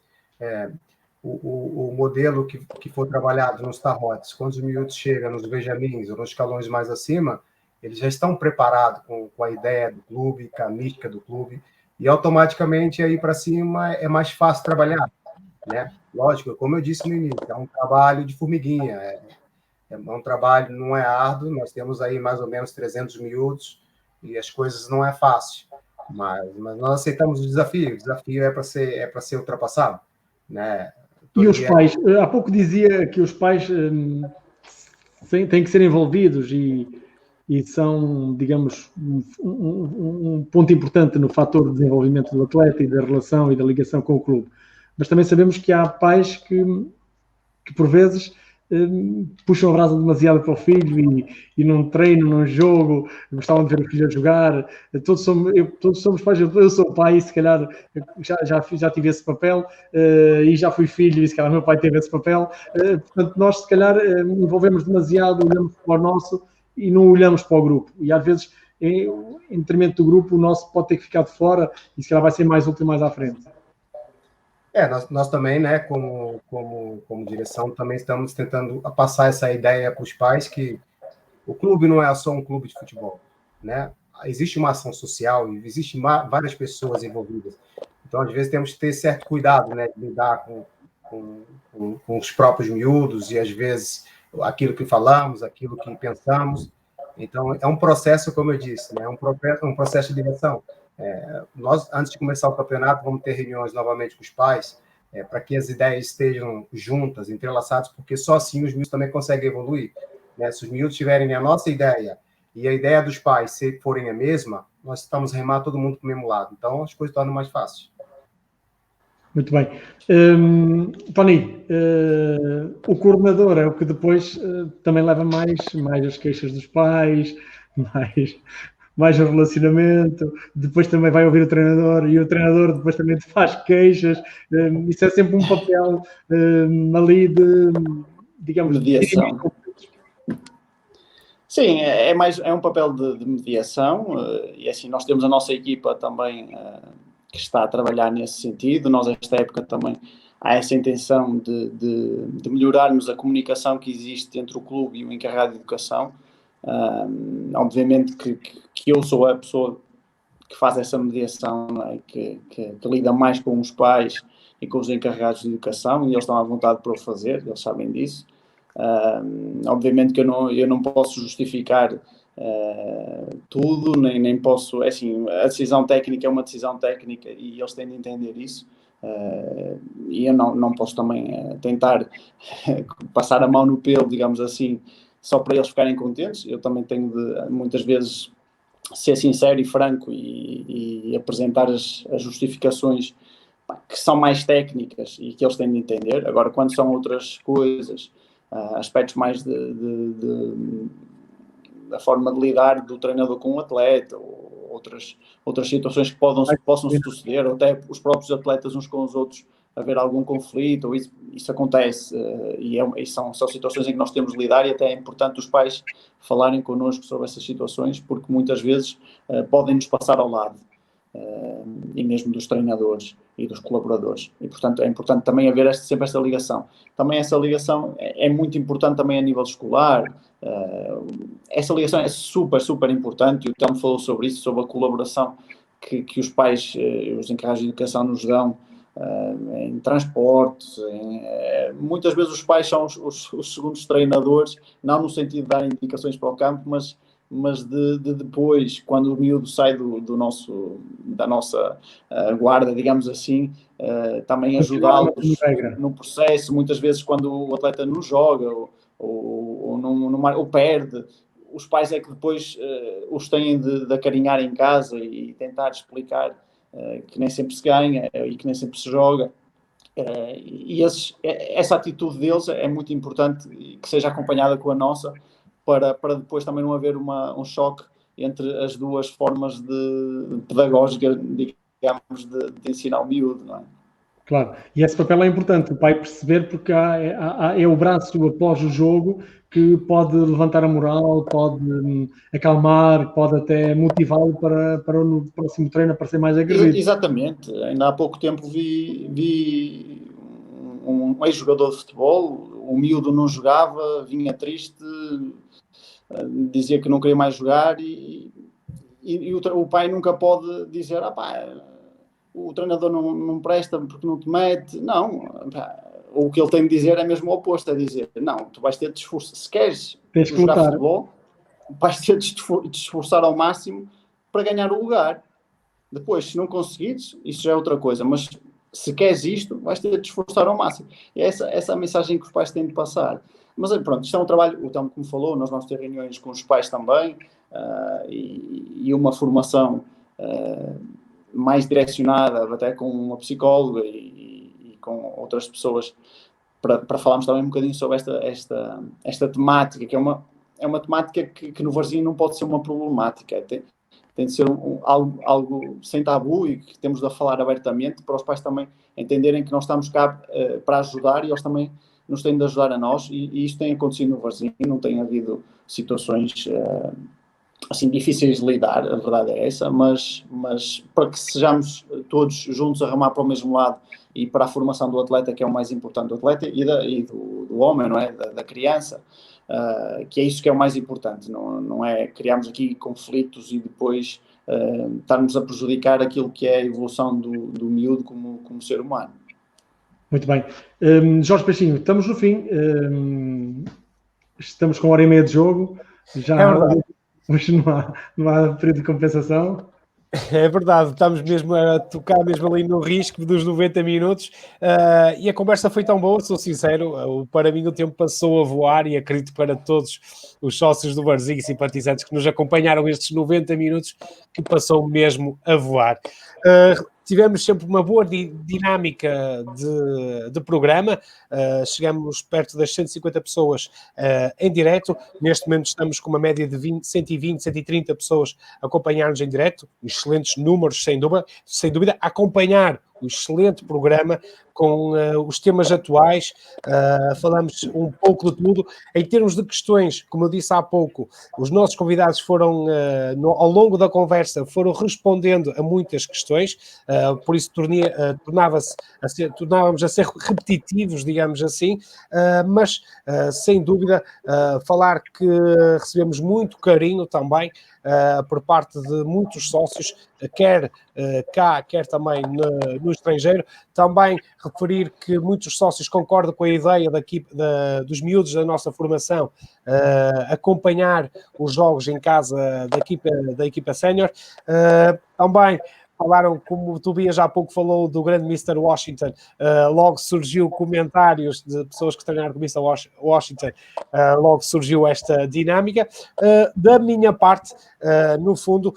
o modelo que for trabalhado nos tarrotes, quando os miúdos chegam nos benjamins ou nos escalões mais acima, eles já estão preparados com a ideia do clube, com a mística do clube, e automaticamente aí para cima é mais fácil trabalhar, né? Lógico, como eu disse no início, é um trabalho de formiguinha, é um trabalho, não é árduo, nós temos aí mais ou menos 300 miúdos, e as coisas não é fácil, mas nós aceitamos o desafio é para ser ultrapassado, né? E os pais, há pouco dizia que os pais têm que ser envolvidos e são, digamos, um ponto importante no fator de desenvolvimento do atleta e da relação e da ligação com o clube. Mas também sabemos que há pais que por vezes, puxam a brasa demasiado para o filho e num treino, num jogo, gostavam de ver o filho a jogar. Todos somos pais, eu sou pai e se calhar já tive esse papel e já fui filho e se calhar meu pai teve esse papel. Portanto, nós se calhar envolvemos demasiado, olhamos para o nosso e não olhamos para o grupo. E às vezes, em detrimento do grupo, o nosso pode ter que ficar de fora e se calhar vai ser mais útil mais à frente. Nós também, né, como direção, também estamos tentando passar essa ideia para os pais que o clube não é só um clube de futebol, né? Existe uma ação social e existe várias pessoas envolvidas. Então, às vezes, temos que ter certo cuidado, né, de lidar com os próprios miúdos e, às vezes, aquilo que falamos, aquilo que pensamos. Então, é um processo, como eu disse, né, um processo de direção. Nós, antes de começar o campeonato, vamos ter reuniões novamente com os pais, para que as ideias estejam juntas, entrelaçadas, porque só assim os miúdos também conseguem evoluir, né? Se os miúdos tiverem a nossa ideia e a ideia dos pais se forem a mesma, nós estamos remar todo mundo para o mesmo lado. Então, as coisas tornam mais fáceis. Muito bem. Tony, o coordenador é o que depois também leva mais as queixas dos pais, mais o relacionamento, depois também vai ouvir o treinador e o treinador depois também te faz queixas. Isso é sempre um papel ali de, digamos, Mediação. Sim, é um papel de mediação, e assim nós temos a nossa equipa também que está a trabalhar nesse sentido. Nós, esta época, também há essa intenção de melhorarmos a comunicação que existe entre o clube e o encarregado de educação. Obviamente que eu sou a pessoa que faz essa mediação, não é? que lida mais com os pais e com os encarregados de educação, e eles estão à vontade para o fazer, eles sabem disso. Obviamente que eu não posso justificar tudo, nem posso, assim, a decisão técnica é uma decisão técnica e eles têm de entender isso, e eu não posso também tentar passar a mão no pelo, digamos assim, só para eles ficarem contentes. Eu também tenho de, muitas vezes, ser sincero e franco e apresentar as justificações que são mais técnicas e que eles têm de entender. Agora, quando são outras coisas, aspectos mais da forma de lidar do treinador com o atleta, ou outras situações que possam suceder, ou até os próprios atletas uns com os outros haver algum conflito, ou isso acontece, e são situações em que nós temos de lidar, e até é importante os pais falarem connosco sobre essas situações, porque muitas vezes podem nos passar ao lado, e mesmo dos treinadores e dos colaboradores, e portanto é importante também haver sempre esta ligação. Também essa ligação é muito importante também a nível escolar. Essa ligação é super, super importante, e o Telmo falou sobre isso, sobre a colaboração que os pais, os encarregados de educação nos dão em transportes, muitas vezes os pais são os segundos treinadores, não no sentido de dar indicações para o campo, mas de depois, quando o miúdo sai da nossa guarda, digamos assim, também ajudá-los no processo. Muitas vezes, quando o atleta não joga ou perde, os pais é que depois os têm de acarinhar em casa e tentar explicar que nem sempre se ganha e que nem sempre se joga. E essa atitude deles é muito importante que seja acompanhada com a nossa, para depois também não haver um choque entre as duas formas de pedagógica, digamos, de ensinar o miúdo, não é? Claro, e esse papel é importante, o pai perceber, porque é o braço após o jogo que pode levantar a moral, pode acalmar, pode até motivá-lo para no próximo treino aparecer mais aguerrido. Exatamente, ainda há pouco tempo vi um ex-jogador de futebol, o miúdo não jogava, vinha triste, dizia que não queria mais jogar, e o pai nunca pode dizer, o treinador não presta porque não te mete. Não, o que ele tem de dizer é mesmo o oposto, é dizer, não, tu vais ter de esforçar, se queres jogar futebol, vais ter de esforçar ao máximo para ganhar o lugar. Depois, se não conseguires, isso já é outra coisa, mas se queres isto, vais ter de esforçar ao máximo. E essa é a mensagem que os pais têm de passar. Mas pronto, isto é um trabalho, o Telmo, como falou, nós vamos ter reuniões com os pais também, e uma formação mais direcionada, até com uma psicóloga e com outras pessoas, para falarmos também um bocadinho sobre esta temática, que é uma temática que no Varzim não pode ser uma problemática, tem de ser algo sem tabu, e que temos de falar abertamente, para os pais também entenderem que nós estamos cá para ajudar, e eles também nos têm de ajudar a nós, e isto tem acontecido no Varzim, não tem havido situações assim difíceis de lidar, a verdade é essa, mas para que sejamos todos juntos a remar para o mesmo lado, e para a formação do atleta, que é o mais importante, do atleta e do homem, não é? Da criança, que é isso que é o mais importante, não é criarmos aqui conflitos e depois estarmos a prejudicar aquilo que é a evolução do miúdo como ser humano. Muito bem. Jorge Peixinho, estamos no fim, estamos com 1h30 de jogo, já hoje não há período de compensação. É verdade, estamos mesmo a tocar mesmo ali no risco dos 90 minutos, e a conversa foi tão boa, sou sincero, para mim o tempo passou a voar, e acredito para todos os sócios do Varzim e simpatizantes que nos acompanharam estes 90 minutos, que passou mesmo a voar. tivemos sempre uma boa dinâmica de programa, chegamos perto das 150 pessoas em direto, neste momento estamos com uma média de 120, 130 pessoas a acompanhar-nos em direto, excelentes números, sem dúvida, acompanhar o excelente programa com os temas atuais, falamos um pouco de tudo. Em termos de questões, como eu disse há pouco, os nossos convidados foram, ao longo da conversa, foram respondendo a muitas questões, por isso tornávamos a ser repetitivos, digamos assim, mas sem dúvida falar que recebemos muito carinho também por parte de muitos sócios, quer cá, quer também no estrangeiro. Também referir que muitos sócios concordam com a ideia dos miúdos da nossa formação acompanhar os jogos em casa da equipa sénior. Também falaram, como o Tobias há pouco falou, do grande Mr. Washington, logo surgiu comentários de pessoas que treinaram com o Mr. Washington, logo surgiu esta dinâmica. Da minha parte, no fundo,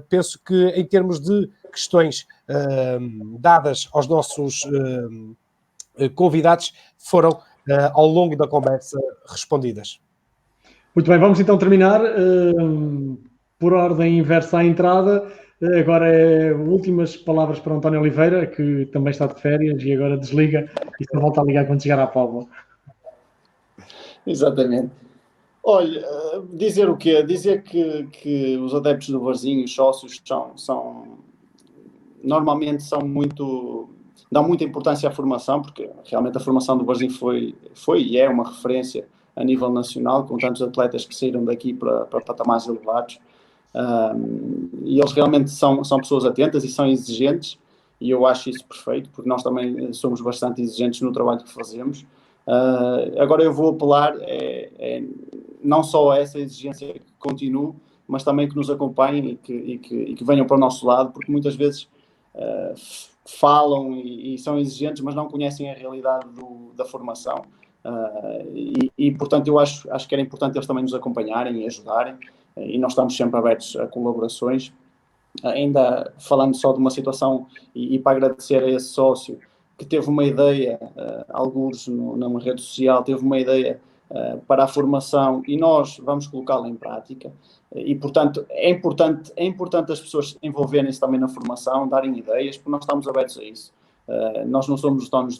penso que em termos de questões dadas aos nossos convidados, foram ao longo da conversa respondidas. Muito bem, vamos então terminar por ordem inversa à entrada. Agora é últimas palavras para António Oliveira, que também está de férias e agora desliga e só volta a ligar quando chegar à Póvoa. Exatamente. Olha, dizer o quê? Dizer que os adeptos do Varzim, os sócios, normalmente dão muita importância à formação, porque realmente a formação do Varzim foi e é uma referência a nível nacional, com tantos atletas que saíram daqui para patamares elevados. E eles realmente são pessoas atentas e são exigentes, e eu acho isso perfeito, porque nós também somos bastante exigentes no trabalho que fazemos. Agora eu vou apelar não só a essa exigência que continue, mas também que nos acompanhem e que venham para o nosso lado, porque muitas vezes falam e são exigentes, mas não conhecem a realidade da formação. Portanto, eu acho que era importante eles também nos acompanharem e ajudarem, e nós estamos sempre abertos a colaborações. Ainda falando só de uma situação, e para agradecer a esse sócio que teve uma ideia, alguns numa rede social, teve uma ideia para a formação e nós vamos colocá-la em prática. E, portanto, é importante as pessoas envolverem-se também na formação, darem ideias, porque nós estamos abertos a isso. Nós não somos os donos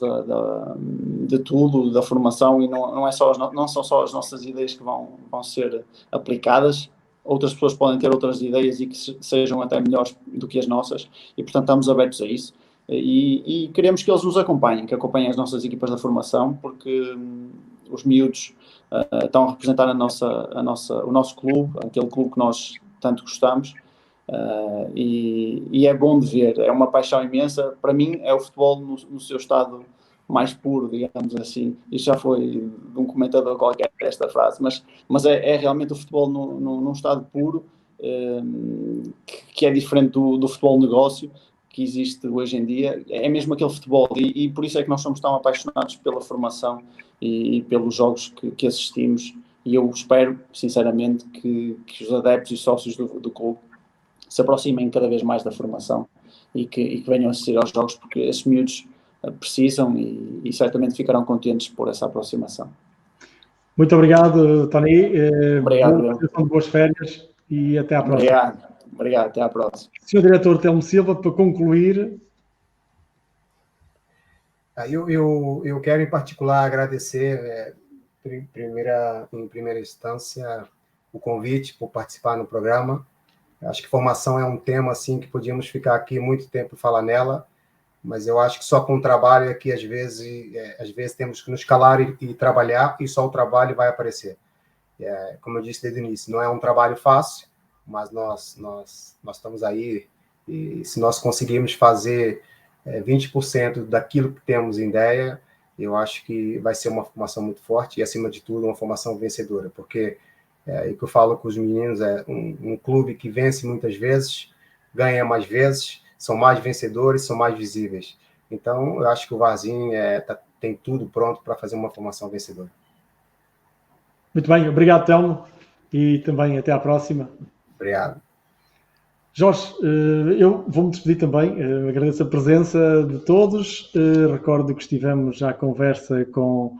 de tudo, da formação, e não são só as nossas ideias que vão ser aplicadas. Outras pessoas podem ter outras ideias e que sejam até melhores do que as nossas, e portanto estamos abertos a isso. E queremos que eles nos acompanhem, que acompanhem as nossas equipas da formação, porque os miúdos estão a representar o nosso clube, aquele clube que nós tanto gostamos, e é bom de ver, é uma paixão imensa. Para mim é o futebol no seu estado mais puro, digamos assim. Isto já foi de um comentador qualquer esta frase, mas é realmente o futebol num estado puro, que é diferente do futebol negócio que existe hoje em dia. É mesmo aquele futebol, e por isso é que nós somos tão apaixonados pela formação e pelos jogos que assistimos, e eu espero sinceramente que os adeptos e sócios do clube se aproximem cada vez mais da formação e que venham assistir aos jogos, porque esses miúdos precisam e certamente ficarão contentes por essa aproximação. Muito obrigado, Tony. Obrigado. Boas férias e até à próxima. Obrigado, até à próxima. Sr. Diretor Telmo Silva, para concluir. Eu quero em particular agradecer, em primeira instância, o convite por participar no programa. Acho que formação é um tema assim que podíamos ficar aqui muito tempo e falar nela, mas eu acho que só com o trabalho é que às vezes temos que nos calar e trabalhar, e só o trabalho vai aparecer. Como eu disse desde o início, não é um trabalho fácil, mas nós estamos aí, e se nós conseguirmos fazer 20% daquilo que temos em ideia, eu acho que vai ser uma formação muito forte e, acima de tudo, uma formação vencedora, porque o que eu falo com os meninos é um clube que vence muitas vezes, ganha mais vezes, são mais vencedores, são mais visíveis. Então, eu acho que o Varzim tem tudo pronto para fazer uma formação vencedora. Muito bem, obrigado, Telmo, e também até à próxima. Obrigado. Jorge, eu vou-me despedir também, agradeço a presença de todos, recordo que estivemos já à conversa com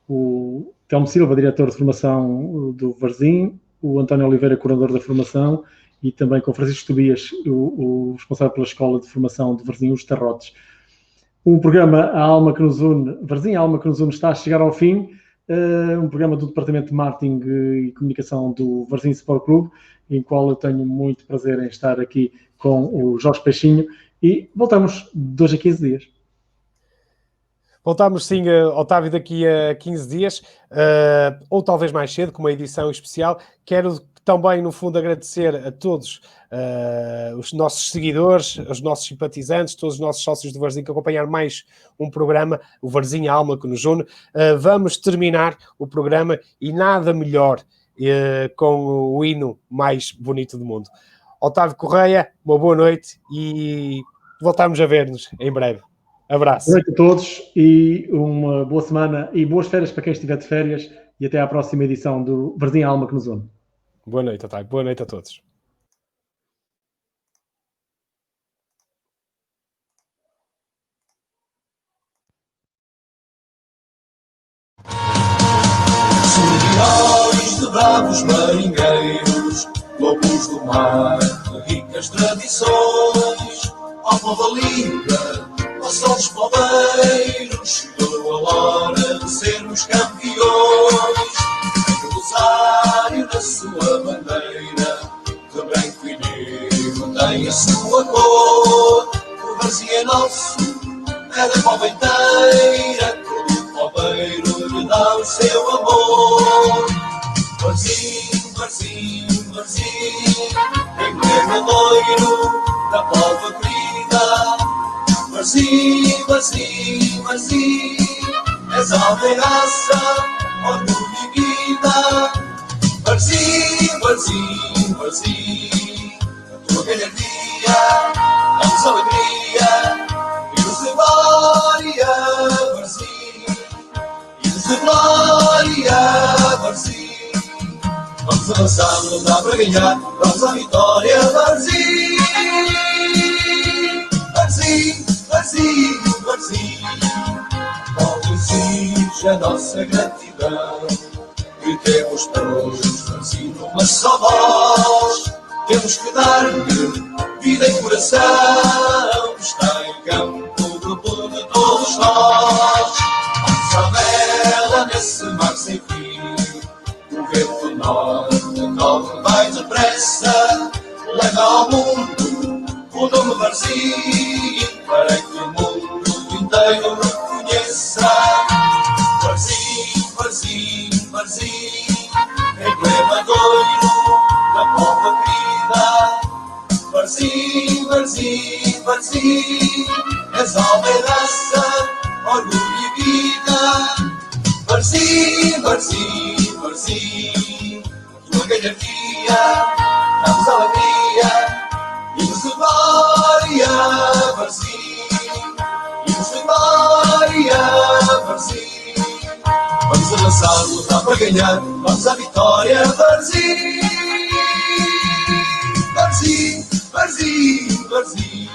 o Telmo Silva, diretor de formação do Varzim, o António Oliveira, coordenador da formação, e também com o Francisco Tobias, o responsável pela Escola de Formação de Varzim, os Tarrotes. Um programa, A Alma que nos une, Varzim, A Alma que nos une, está a chegar ao fim, um programa do Departamento de Marketing e Comunicação do Varzim Sport Clube, em qual eu tenho muito prazer em estar aqui com o Jorge Peixinho, e voltamos de 2 a 15 dias. Voltamos sim, Otávio, daqui a 15 dias, ou talvez mais cedo, com uma edição especial. Quero também, no fundo, agradecer a todos os nossos seguidores, os nossos simpatizantes, todos os nossos sócios do Varzim que acompanharam mais um programa, o Varzim, a Alma que nos une. Vamos terminar o programa e nada melhor com o hino mais bonito do mundo. Otávio Correia, uma boa noite e voltamos a ver-nos em breve. Abraço. Boa noite a todos e uma boa semana e boas férias para quem estiver de férias e até à próxima edição do Varzim, a Alma que nos une. Boa noite, Otávio. Boa noite a todos. Solidões de bravos marinheiros, lobos do mar, de ricas tradições, ó povo linda, ó sol dos poveiros, chegou a hora de sermos campeões. O rosário da sua bandeira, de branco e negro tem a sua cor. O Varzim é nosso, é da pova inteira, todo poveiro lhe dá o seu amor. Varzim, Varzim, Varzim, emblemadoiro da pova querida. Varzim, Varzim, Varzim, és aldeiraça, orgulho e vida. Varzim, Varzim, Varzim, a tua galhardia dá-nos alegria. Hinos de glória, Varzim, hinos de glória, Varzim. Vamos avançar, não dá para ganhar, vamos à vitória, Varzim. Varzim, Varzim, Varzim, qual exige a nossa gratidão. E temos todos Varzim numa só voz. Temos que dar-lhe vida e coração. Está em campo o grupo de todos nós. Vamos à vela nesse mar sem fim. O vento norte corre vai depressa. Leva ao mundo o nome Varzim, para que o mundo inteiro reconheça. Varzim, Varzim, Varzim, emblemadoiro da pova querida. Varzim, Varzim, Varzim, és aldeiraça, orgulho e vida. Varzim, Varzim, Varzim, tua galhardia dá-nos alegria. Hinos de glória, Varzim, hinos de glória, Varzim. Vamos avançar, lutar para ganhar, vamos à vitória, Varzim. Varzim, Varzim, Varzim.